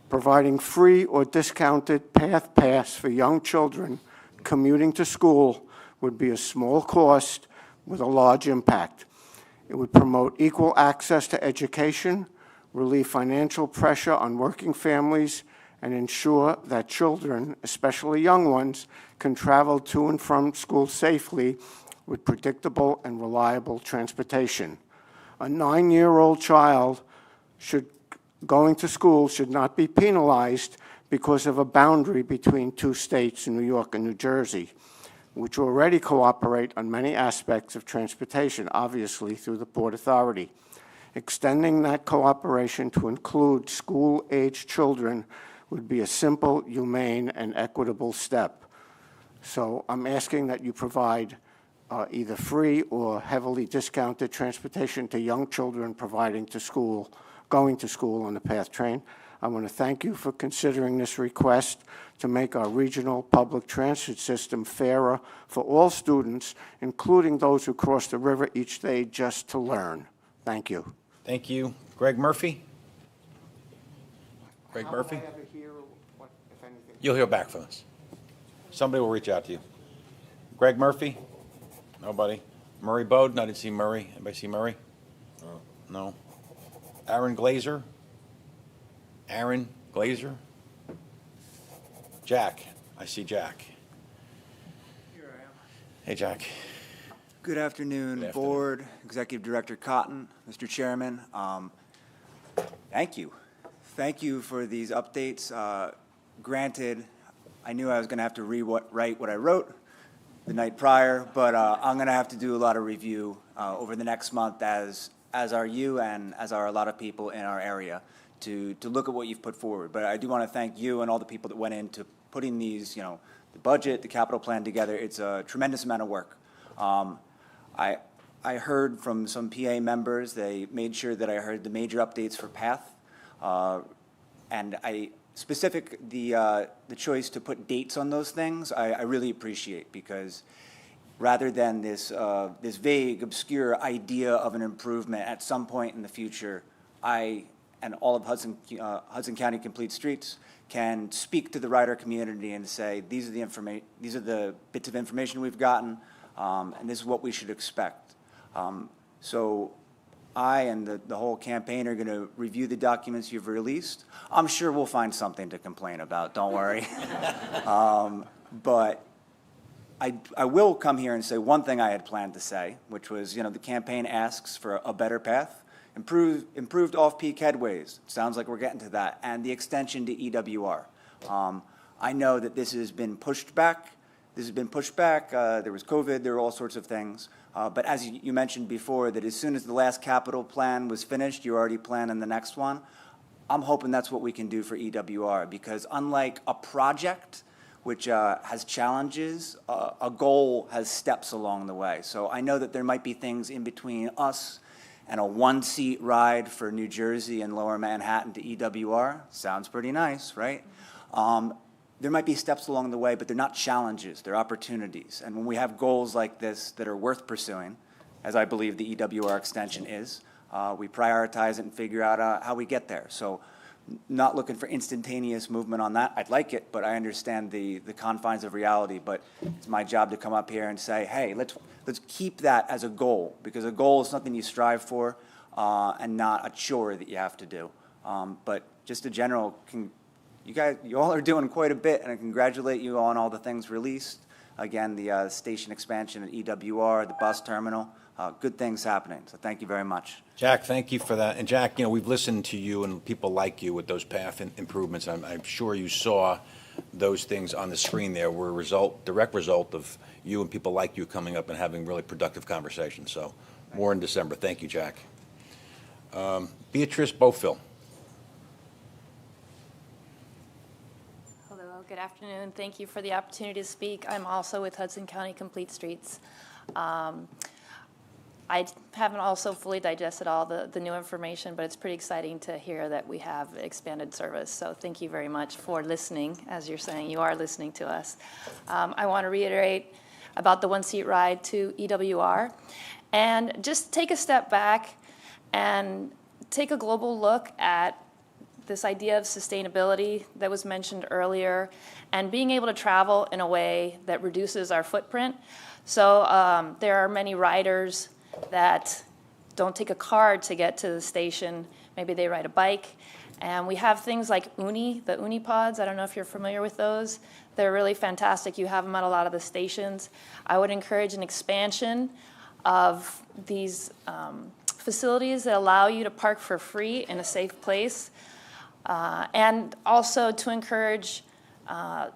Providing free or discounted PATH pass for young children commuting to school would be a small cost with a large impact. It would promote equal access to education, relieve financial pressure on working families, and ensure that children, especially young ones, can travel to and from school safely with predictable and reliable transportation. A 9-year-old child going to school should not be penalized because of a boundary between two states, New York and New Jersey, which already cooperate on many aspects of transportation, obviously through the Port Authority. Extending that cooperation to include school-aged children would be a simple, humane, and equitable step. So I'm asking that you provide either free or heavily discounted transportation to young children going to school on the PATH train. I want to thank you for considering this request to make our regional public transit system fairer for all students, including those who cross the river each day just to learn. Thank you.
Thank you. Greg Murphy? Greg
How will
Murphy?
I ever hear what, if anything?
You'll hear back from us. Somebody will reach out to you. Greg Murphy? Nobody. Murray Bowden? I didn't see Murray. Anybody see Murray? No. Aaron Glazer? Aaron Glazer? Jack? I see Jack.
Here I am.
Hey, Jack.
Good afternoon,
Good afternoon.
Board, Executive Director Cotton, Mr. Chairman. Thank you. Thank you for these updates. Granted, I knew I was going to have to rewrite what I wrote the night prior, but I'm going to have to do a lot of review over the next month, as are you and as are a lot of people in our area, to look at what you've put forward. But I do want to thank you and all the people that went into putting these, the budget, the capital plan together. It's a tremendous amount of work. I heard from some PA members, they made sure that I heard the major updates for PATH, and the choice to put dates on those things, I really appreciate, because rather than this vague, obscure idea of an improvement at some point in the future, I and all of Hudson County Complete Streets can speak to the rider community and say, these are the bits of information we've gotten, and this is what we should expect. So I and the whole campaign are going to review the documents you've released. I'm sure we'll find something to complain about, don't worry. But I will come here and say one thing I had planned to say, which was, the campaign asks for a better path, improved off-peak headways. Sounds like we're getting to that, and the extension to EWR. I know that this has been pushed back. There was COVID, there were all sorts of things. But as you mentioned before, that as soon as the last capital plan was finished, you're already planning the next one. I'm hoping that's what we can do for EWR, because unlike a project, which has challenges, a goal has steps along the way. So I know that there might be things in between us and a one-seat ride for New Jersey and Lower Manhattan to EWR. Sounds pretty nice, right? There might be steps along the way, but they're not challenges, they're opportunities. And when we have goals like this that are worth pursuing, as I believe the EWR extension is, we prioritize it and figure out how we get there. So not looking for instantaneous movement on that. I'd like it, but I understand the confines of reality. But it's my job to come up here and say, hey, let's keep that as a goal, because a goal is something you strive for and not a chore that you have to do. But just a general, you all are doing quite a bit, and I congratulate you on all the things released. Again, the station expansion at EWR, the bus terminal, good things happening. So thank you very much.
Jack, thank you for that. And Jack, we've listened to you and people like you with those path improvements. I'm sure you saw those things on the screen there were direct result of you and people like you coming up and having really productive conversations. So more in December. Thank you, Jack. Beatrice Bofill.
Hello, good afternoon. Thank you for the opportunity to speak. I'm also with Hudson County Complete Streets. I haven't also fully digested all the new information, but it's pretty exciting to hear that we have expanded service. So thank you very much for listening. As you're saying, you are listening to us. I want to reiterate about the one-seat ride to EWR and just take a step back and take a global look at this idea of sustainability that was mentioned earlier and being able to travel in a way that reduces our footprint. So there are many riders that don't take a car to get to the station. Maybe they ride a bike. And we have things like Uni, the Uni pods. I don't know if you're familiar with those. They're really fantastic. You have them at a lot of the stations. I would encourage an expansion of these facilities that allow you to park for free in a safe place. And also to encourage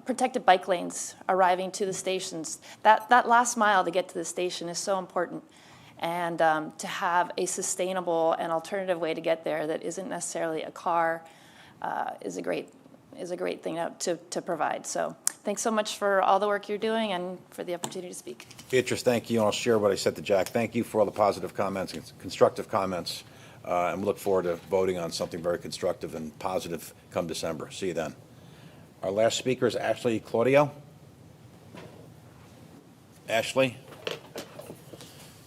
protected bike lanes arriving to the stations. That last mile to get to the station is so important. And to have a sustainable and alternative way to get there that isn't necessarily a car is a great thing to provide. So thanks so much for all the work you're doing and for the opportunity to speak.
Beatrice, thank you, and I'll share what I said to Jack. Thank you for all the positive comments and constructive comments, and we look forward to voting on something very constructive and positive come December. See you then. Our last speaker is Ashley Claudio. Ashley?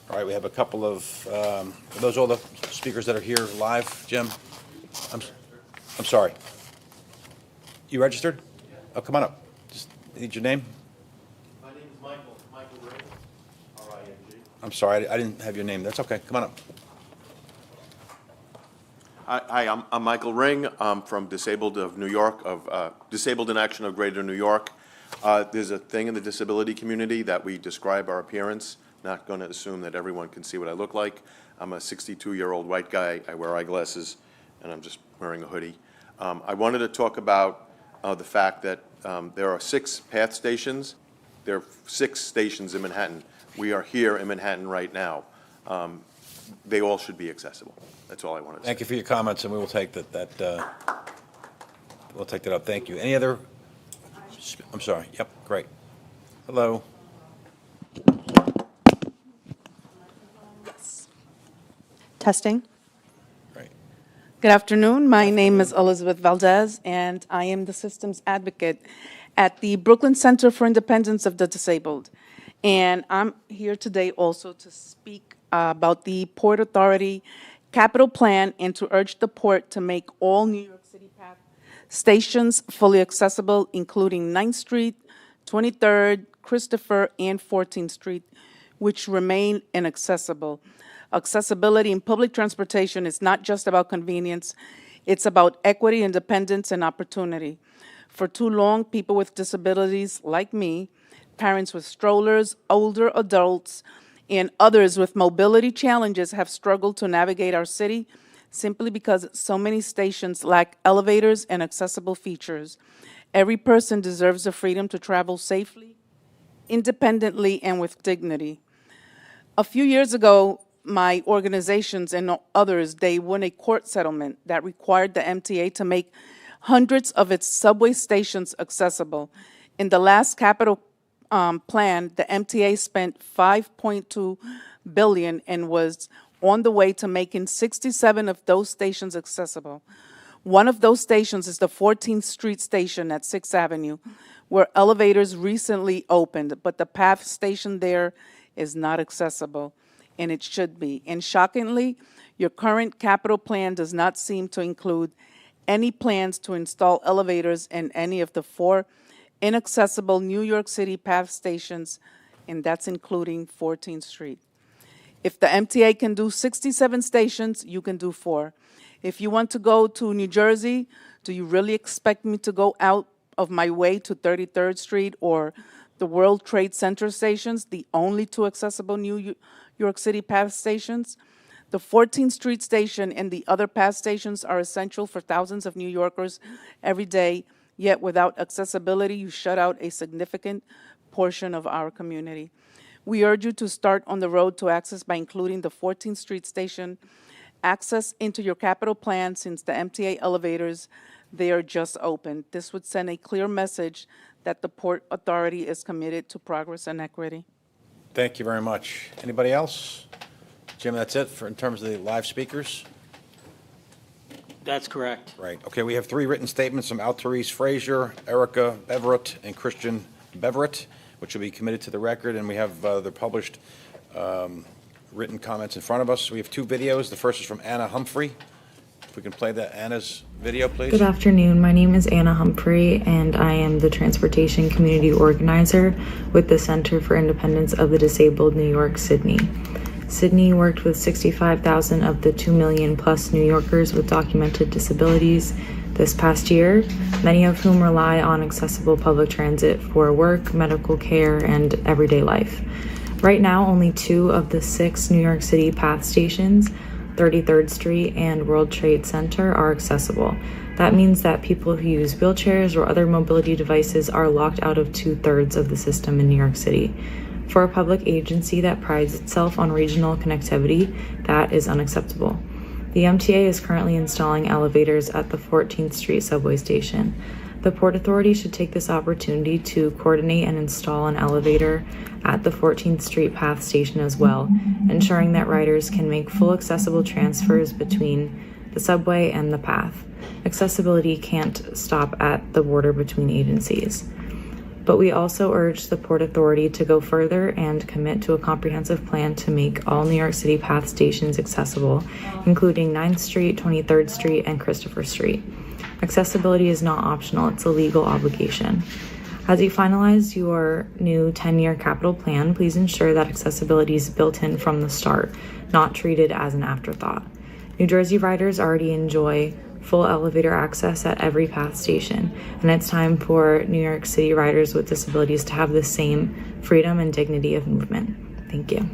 All right, we have a couple of, are those all the speakers that are here live, Jim? I'm sorry. You registered? Oh, come on up. Just need your name?
My name is Michael Ring, R-I-N-G.
I'm sorry, I didn't have your name. That's okay. Come on up.
Hi, I'm Michael Ring. I'm from Disabled of New York, Disabled in Action of Greater New York. There's a thing in the disability community that we describe our appearance. Not going to assume that everyone can see what I look like. I'm a 62-year-old white guy. I wear eyeglasses, and I'm just wearing a hoodie. I wanted to talk about the fact that there are 6 PATH stations. There are 6 stations in Manhattan. We are here in Manhattan right now. They all should be accessible. That's all I wanted to say.
Thank you for your comments, and we will take we'll take that up. Thank you. Any other? I'm sorry. Yep, great. Hello.
Testing.
Great.
Good afternoon. My name is Elizabeth Valdez, and I am the systems advocate at the Brooklyn Center for Independence of the Disabled. And I'm here today also to speak about the Port Authority capital plan and to urge the port to make all New York City PATH stations fully accessible, including 9th Street, 23rd, Christopher, and 14th Street, which remain inaccessible. Accessibility in public transportation is not just about convenience, it's about equity, independence, and opportunity. For too long, people with disabilities like me, parents with strollers, older adults, and others with mobility challenges have struggled to navigate our city simply because so many stations lack elevators and accessible features. Every person deserves the freedom to travel safely, independently, and with dignity. A few years ago, my organizations and others, they won a court settlement that required the MTA to make hundreds of its subway stations accessible. In the last capital plan, the MTA spent $5.2 billion and was on the way to making 67 of those stations accessible. One of those stations is the 14th Street station at 6th Avenue, where elevators recently opened, but the PATH station there is not accessible, and it should be. And shockingly, your current capital plan does not seem to include any plans to install elevators in any of the 4 inaccessible New York City PATH stations, and that's including 14th Street. If the MTA can do 67 stations, you can do 4. If you want to go to New Jersey, do you really expect me to go out of my way to 33rd Street or the World Trade Center stations, the only two accessible New York City PATH stations. The 14th Street station and the other PATH stations are essential for thousands of New Yorkers every day, yet without accessibility, you shut out a significant portion of our community. We urge you to start on the road to access by including the 14th Street station access into your capital plan, since the MTA elevators, they are just opened. This would send a clear message that the Port Authority is committed to progress and equity.
Thank you very much. Anybody else? Jim, that's it in terms of the live speakers?
That's correct.
Right. Okay, we have 3 written statements from Alterice Frazier, Erica Beverett, and Christian Beverett, which will be committed to the record, and we have the published written comments in front of us. We have 2 videos. The first is from Anna Humphrey. If we can play Anna's video, please.
Good afternoon. My name is Anna Humphrey, and I am the Transportation Community Organizer with the Center for Independence of the Disabled New York, Sydney. Sydney worked with 65,000 of the 2 million plus New Yorkers with documented disabilities this past year, many of whom rely on accessible public transit for work, medical care, and everyday life. Right now, only 2 of the 6 New York City PATH stations, 33rd Street and World Trade Center, are accessible. That means that people who use wheelchairs or other mobility devices are locked out of 2/3 of the system in New York City. For a public agency that prides itself on regional connectivity, that is unacceptable. The MTA is currently installing elevators at the 14th Street subway station. The Port Authority should take this opportunity to coordinate and install an elevator at the 14th Street PATH station as well, ensuring that riders can make full accessible transfers between the subway and the PATH. Accessibility can't stop at the border between agencies. But we also urge the Port Authority to go further and commit to a comprehensive plan to make all New York City PATH stations accessible, including 9th Street, 23rd Street, and Christopher Street. Accessibility is not optional, it's a legal obligation. As you finalize your new 10-year capital plan, please ensure that accessibility is built in from the start, not treated as an afterthought. New Jersey riders already enjoy full elevator access at every PATH station, and it's time for New York City riders with disabilities to have the same freedom and dignity of movement. Thank you.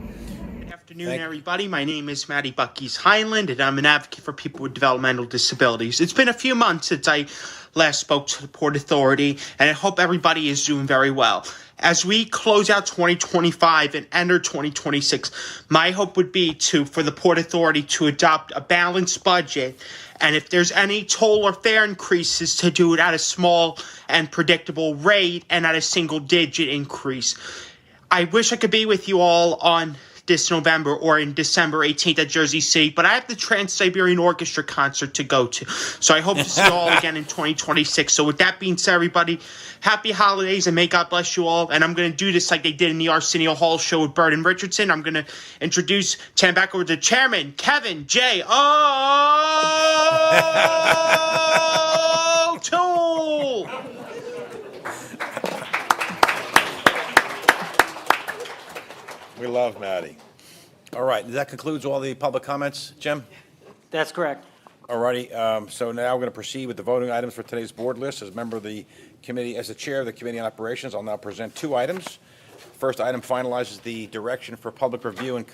Good afternoon, everybody. My name is Matty Buckies Highland, and I'm an advocate for people with developmental disabilities. It's been a few months since I last spoke to the Port Authority, and I hope everybody is doing very well. As we close out 2025 and enter 2026, my hope would be for the Port Authority to adopt a balanced budget, and if there's any toll or fare increases, to do it at a small and predictable rate and at a single-digit increase. I wish I could be with you all on this November or in December 18th at Jersey City, but I have the Trans-Siberian Orchestra concert to go to. So I hope to see you all again in 2026. So with that being said, everybody, happy holidays and may God bless you all. And I'm going to do this like they did in the Arsenio Hall show with Burton Richardson. I'm going to introduce, turn back over to Chairman Kevin J. O'Toole.
We love Maddie. All right, that concludes all the public comments. Jim?
That's correct.
All righty, so now we're going to proceed with the voting items for today's board list. As a member of the committee, as the chair of the Committee on Operations, I'll now present 2 items. First item finalizes the direction for public review and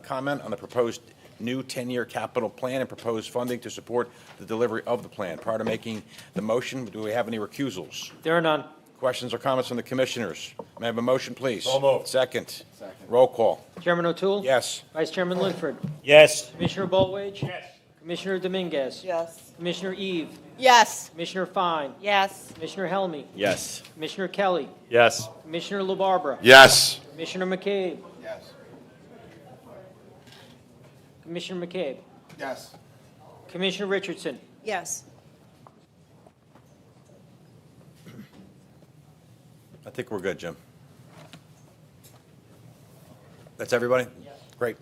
comment on the proposed new 10-year capital plan and proposed funding to support the delivery of the plan. Prior to making the motion, do we have any recusals?
There are none.
Questions or comments from the commissioners? May I have a motion, please?
So moved.
Second. Roll call.
Chairman O'Toole?
Yes.
Vice Chairman Linford?
Yes.
Commissioner Bollwage? Yes. Commissioner Dominguez?
Yes.
Commissioner Eve?
Yes.
Commissioner Fine?
Yes.
Commissioner Helmy?
Yes.
Commissioner Kelly?
Yes.
Commissioner LaBarbera?
Yes.
Commissioner McCabe?
Yes.
Commissioner McCabe?
Yes.
Commissioner Richardson?
Yes.
I think we're good, Jim. That's everybody? Yes. Great.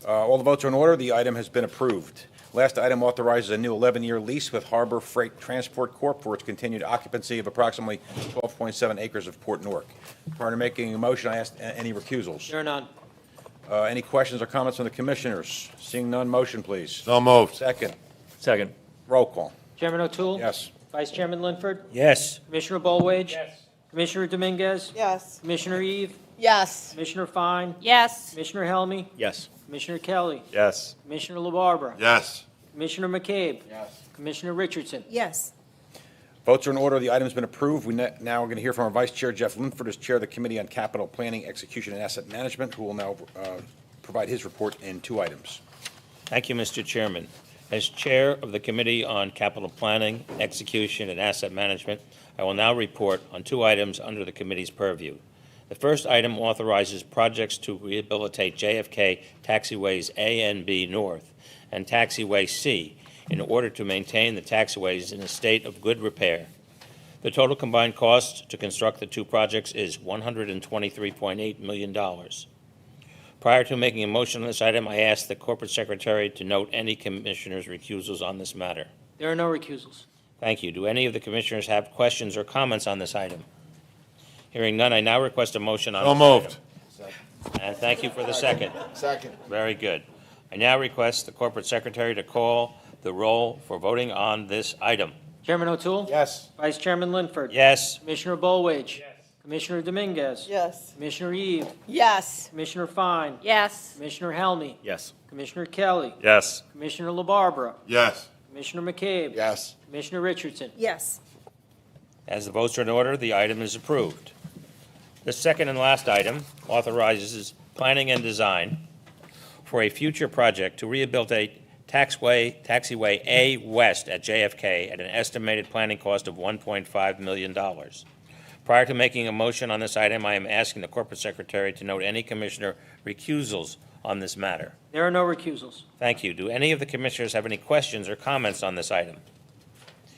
All the votes are in order. The item has been approved. Last item authorizes a new 11-year lease with Harbor Freight Transport Corp. for its continued occupancy of approximately 12.7 acres of Port Newark. Prior to making a motion, I asked any recusals.
There are none.
Any questions or comments from the commissioners? Seeing none, motion, please.
So moved.
Second.
Second.
Roll call.
Chairman O'Toole?
Yes.
Vice Chairman Linford?
Yes.
Commissioner Bollwage? Yes. Commissioner Dominguez?
Yes.
Commissioner Eve?
Yes.
Commissioner Fine?
Yes.
Commissioner Helmy?
Yes.
Commissioner Kelly?
Yes.
Commissioner LaBarbera?
Yes.
Commissioner McCabe?
Yes.
Commissioner Richardson?
Yes.
Votes are in order. The item's been approved. We now are going to hear from our Vice Chair, Jeff Linford, as Chair of the Committee on Capital Planning, Execution, and Asset Management, who will now provide his report in two items.
Thank you, Mr. Chairman. As Chair of the Committee on Capital Planning, Execution, and Asset Management, I will now report on two items under the committee's purview. The first item authorizes projects to rehabilitate JFK Taxiways A and B North and Taxiway C in order to maintain the taxiways in a state of good repair. The total combined cost to construct the two projects is $123.8 million. Prior to making a motion on this item, I ask the Corporate Secretary to note any commissioners' recusals on this matter.
There are no recusals.
Thank you. Do any of the commissioners have questions or comments on this item? Hearing none, I now request a motion on
So
this
moved.
item. And thank you for the second.
Second.
Very good. I now request the Corporate Secretary to call the roll for voting on this item.
Chairman O'Toole?
Yes.
Vice Chairman Linford?
Yes.
Commissioner Bollwage? Commissioner Dominguez?
Yes.
Commissioner Eve?
Yes.
Commissioner Fine?
Yes.
Commissioner Helmy?
Yes.
Commissioner Kelly?
Yes.
Commissioner LaBarbera?
Yes.
Commissioner McCabe?
Yes.
Commissioner Richardson?
Yes.
As the votes are in order, the item is approved. The second and last item authorizes planning and design for a future project to rehabilitate Taxiway A West at JFK at an estimated planning cost of $1.5 million. Prior to making a motion on this item, I am asking the Corporate Secretary to note any commissioner recusals on this matter.
There are no recusals.
Thank you. Do any of the commissioners have any questions or comments on this item?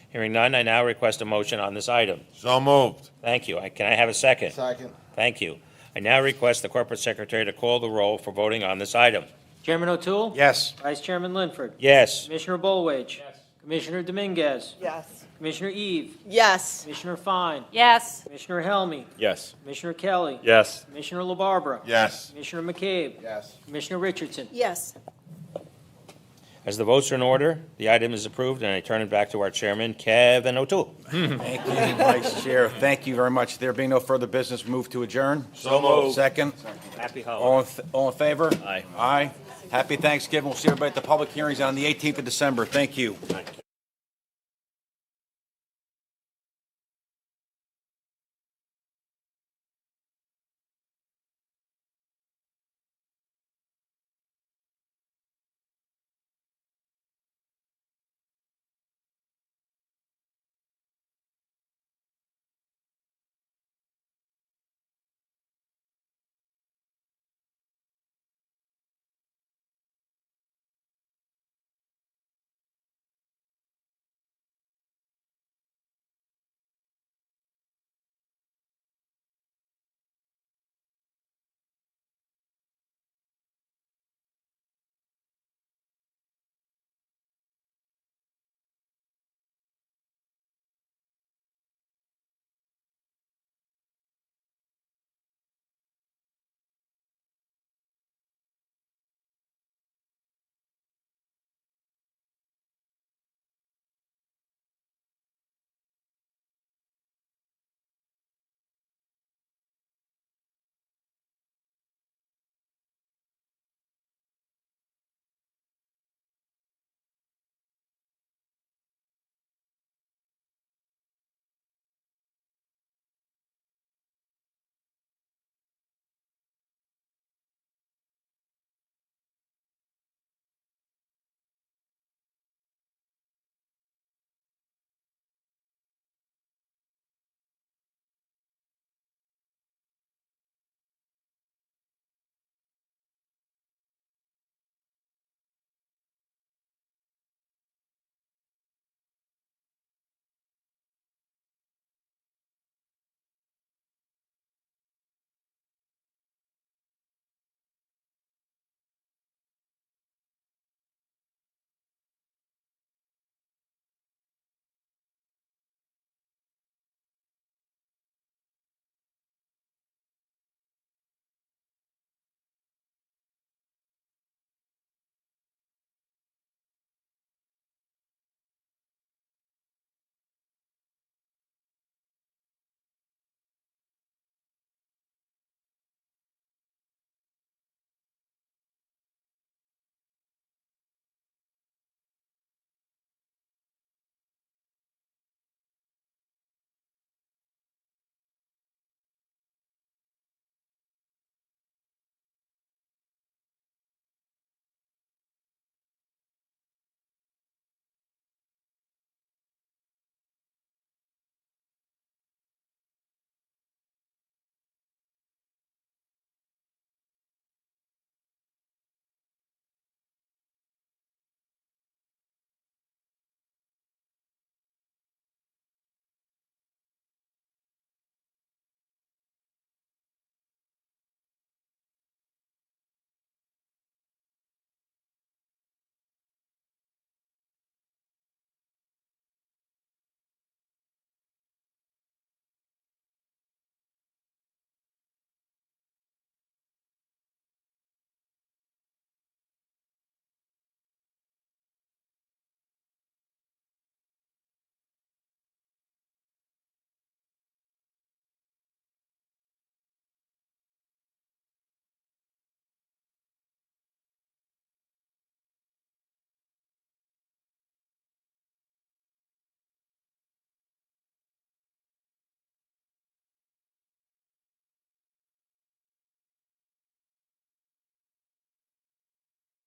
Hearing none, I now request a motion on this item.
So moved.
Thank you. Can I have a second?
Second.
Thank you. I now request the Corporate Secretary to call the roll for voting on this item.
Chairman O'Toole?
Yes.
Vice Chairman Linford?
Yes.
Commissioner Bollwage? Commissioner Dominguez?
Yes.
Commissioner Eve?
Yes.
Commissioner Fine?
Yes.
Commissioner Helmy?
Yes.
Commissioner Kelly?
Yes.
Commissioner LaBarbera?
Yes.
Commissioner McCabe?
Yes.
Commissioner Richardson?
Yes.
As the votes are in order, the item is approved, and I turn it back to our chairman, Kevin O'Toole.
Thank you, Vice Chair. Thank you very much. There being no further business, move to adjourn.
So moved.
Second.
Happy holidays.
All in favor?
Aye.
Aye. Happy Thanksgiving. We'll see everybody at the public hearings on the 18th of December. Thank you.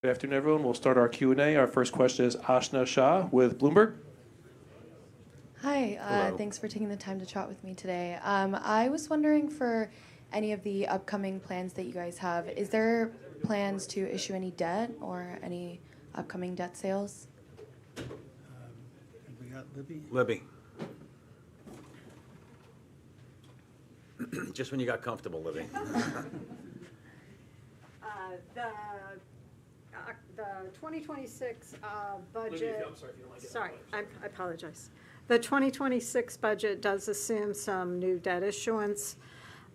Good afternoon, everyone. We'll start our Q&A. Our first question is Ashna Shah with Bloomberg.
Hi, thanks for taking the time to chat with me today. I was wondering for any of the upcoming plans that you guys have, is there plans to issue any debt or any upcoming debt sales?
We got Libby?
Libby. Just when you got comfortable, Libby.
The 2026 budget. Sorry, I apologize. The 2026 budget does assume some new debt issuance,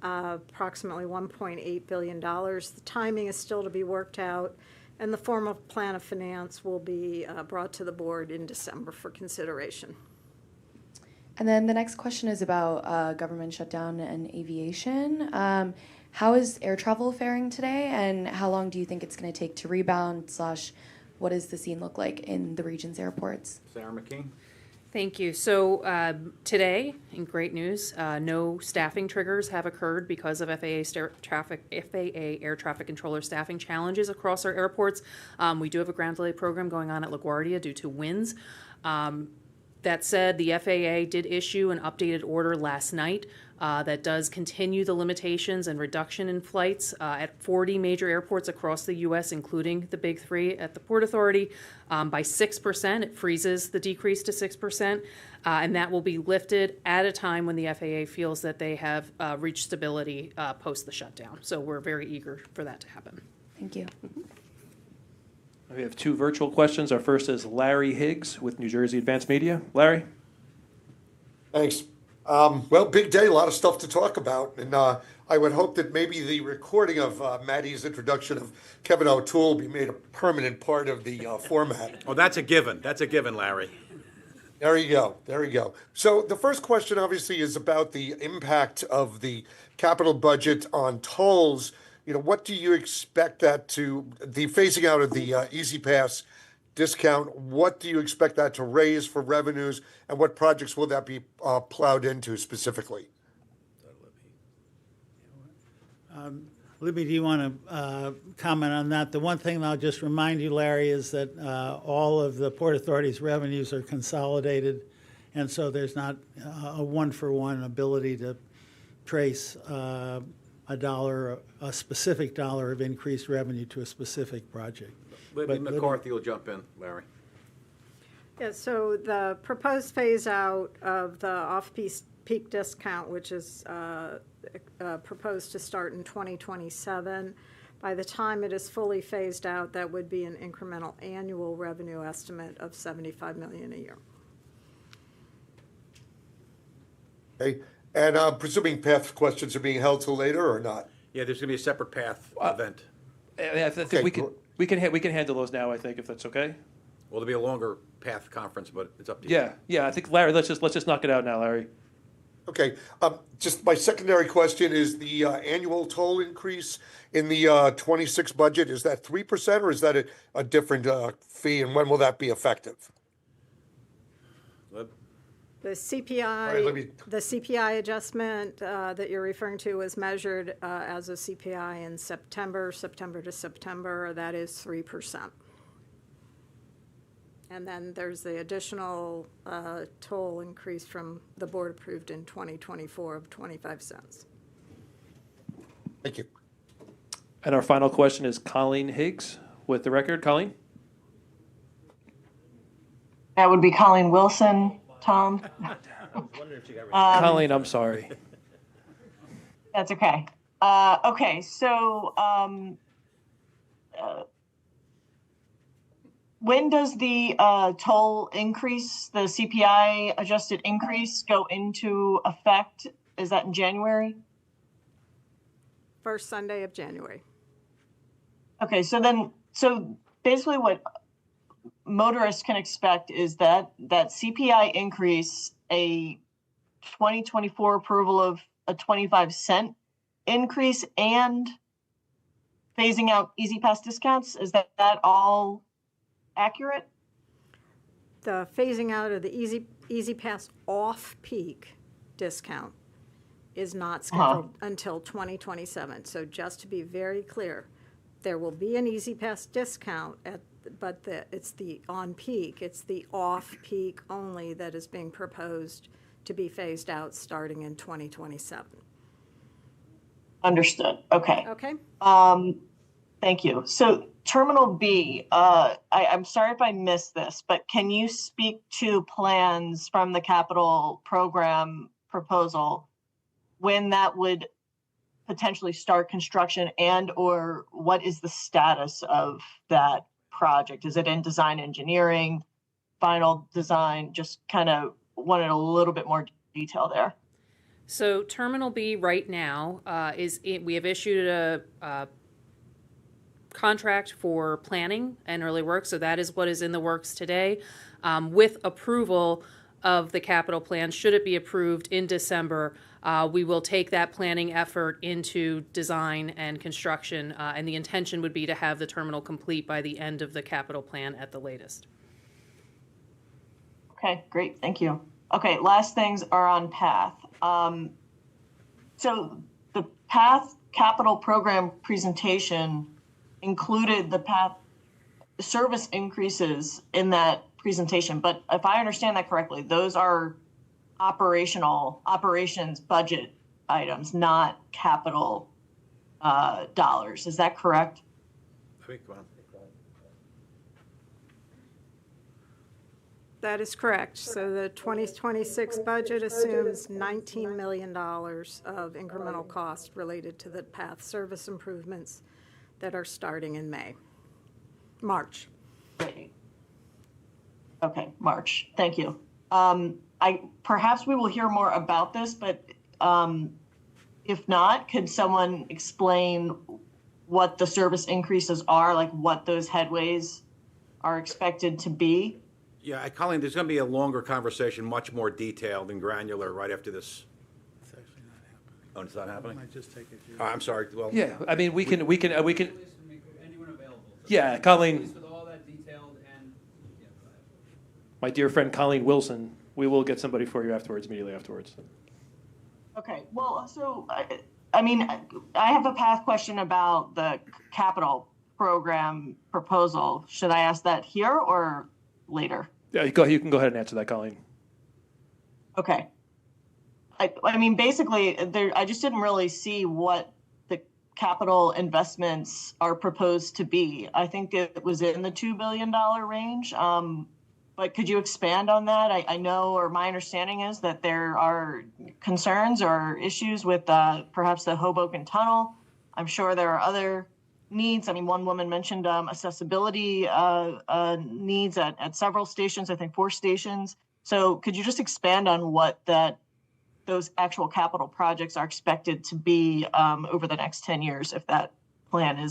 approximately $1.8 billion. The timing is still to be worked out, and the formal plan of finance will be brought to the board in December for consideration.
And then the next question is about government shutdown and aviation. How is air travel faring today, and how long do you think it's going to take to rebound, / what does the scene look like in the region's airports?
Sarah McKean.
Thank you. So today, in great news, no staffing triggers have occurred because of FAA air traffic controller staffing challenges across our airports. We do have a ground delay program going on at LaGuardia due to winds. That said, the FAA did issue an updated order last night that does continue the limitations and reduction in flights at 40 major airports across the U.S., including the big three at the Port Authority, by 6%. It freezes the decrease to 6%, and that will be lifted at a time when the FAA feels that they have reached stability post the shutdown. So we're very eager for that to happen.
Thank you.
We have two virtual questions. Our first is Larry Higgs with New Jersey Advanced Media. Larry?
Thanks. Well, big day, a lot of stuff to talk about. And I would hope that maybe the recording of Maddie's introduction of Kevin O'Toole be made a permanent part of the format.
Oh, that's a given. That's a given, Larry.
There you go. There you go. So the first question, obviously, is about the impact of the capital budget on tolls. You know, what do you expect that to, the phasing out of the Easy Pass discount, what do you expect that to raise for revenues, and what projects will that be plowed into specifically?
Libby, do you want to comment on that? The one thing I'll just remind you, Larry, is that all of the Port Authority's revenues are consolidated, and so there's not a one-for-one ability to trace a specific dollar of increased revenue to a specific project.
Libby McCarthy will jump in, Larry.
Yeah, so the proposed phase out of the off-peak discount, which is proposed to start in 2027, by the time it is fully phased out, that would be an incremental annual revenue estimate of $75 million a year.
Okay. And I'm presuming path questions are being held till later or not?
Yeah, there's going to be a separate path event.
I think we can handle those now, I think, if that's okay.
Well, there'll be a longer path conference, but it's up to you.
Yeah. I think, Larry, let's just knock it out now, Larry.
Okay. Just my secondary question is the annual toll increase in the 26 budget, is that 3% or is that a different fee, and when will that be effective?
The CPI, the CPI adjustment that you're referring to was measured as a CPI in September to September. That is 3%. And then there's the additional toll increase from the board approved in 2024 of 25 cents.
Thank you.
And our final question is Colleen Higgs with The Record. Colleen?
That would be Colleen Wilson. Tom.
Colleen, I'm sorry.
That's okay. Okay, so when does the toll increase, the CPI adjusted increase, go into effect? Is that in January?
First Sunday of January.
Okay, so basically what motorists can expect is that CPI increase, a 2024 approval of a 25-cent increase, and phasing out Easy Pass discounts. Is that all accurate?
The phasing out of the Easy Pass off-peak discount is not scheduled until 2027. So just to be very clear, There will be an Easy Pass discount but it's the on-peak, it's the off-peak only that is being proposed to be phased out starting in 2027.
Understood. Okay.
Okay?
Thank you. So Terminal B, I'm sorry if I missed this, but can you speak to plans from the capital program proposal when that would potentially start construction, and or what is the status of that project? Is it in design engineering, final design? Just kind of wanted a little bit more detail there.
So Terminal B right now we have issued a contract for planning and early work, so that is what is in the works today. With approval of the capital plan, should it be approved in December, we will take that planning effort into design and construction, and the intention would be to have the terminal complete by the end of the capital plan at the latest.
Okay, great, thank you. Okay, last things are on PATH. So the PATH capital program presentation included the PATH service increases in that presentation, but if I understand that correctly, those are operations budget items, not capital dollars. Is that correct?
That is correct. So the 2026 budget assumes $19 million of incremental cost related to the PATH service improvements that are starting in March.
Okay, March. Thank you. Perhaps we will hear more about this, but if not, could someone explain what the service increases are, like what those headways are expected to be?
Yeah, Colleen, there's going to be a longer conversation, much more detailed and granular right after this.
It's actually not happening.
Oh, it's not happening?
Might just take a few.
Oh, I'm sorry. Well,
Yeah, I mean, we can.
Anyone available.
Yeah, Colleen,
With all that detailed and, yeah, go ahead.
my dear friend Colleen Wilson, we will get somebody for you afterwards, immediately afterwards.
Okay, well, so, I mean, I have a PATH question about the capital program proposal. Should I ask that here or later?
Yeah, you can go ahead and answer that, Colleen.
Okay. I mean, basically, I just didn't really see what the capital investments are proposed to be. I think it was in the $2 billion range. But could you expand on that? I know, or my understanding is that there are concerns or issues with perhaps the Hoboken Tunnel. I'm sure there are other needs. I mean, one woman mentioned accessibility needs at several stations, I think 4 stations. So could you just expand on what those actual capital projects are expected to be over the next 10 years if that plan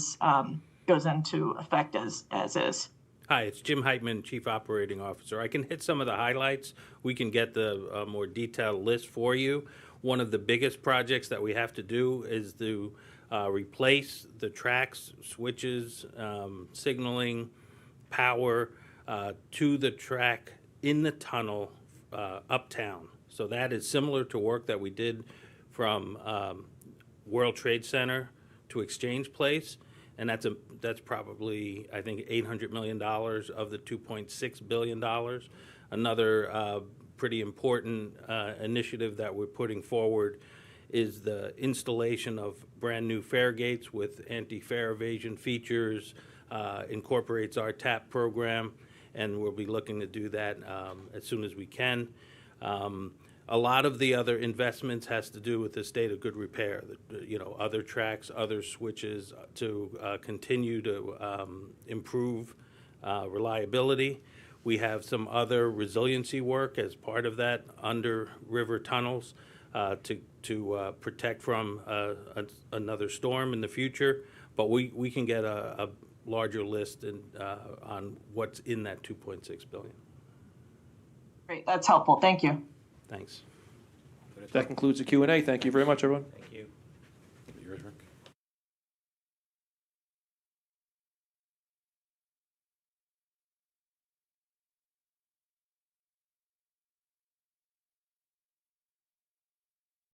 goes into effect as is?
Hi, it's Jim Heitman, Chief Operating Officer. I can hit some of the highlights. We can get the more detailed list for you. One of the biggest projects that we have to do is to replace the tracks, switches, signaling, power to the track in the tunnel uptown. So that is similar to work that we did from World Trade Center to Exchange Place. And that's probably, I think, $800 million of the $2.6 billion. Another pretty important initiative that we're putting forward is the installation of brand-new fare gates with anti-fare evasion features, incorporates our TAP program, and we'll be looking to do that as soon as we can. A lot of the other investments has to do with the state of good repair, other tracks, other switches to continue to improve reliability. We have some other resiliency work as part of that under river tunnels to protect from another storm in the future. But we can get a larger list on what's in that $2.6 billion.
Great, that's helpful. Thank you.
Thanks.
That concludes the Q&A. Thank you very much, everyone.
Thank you.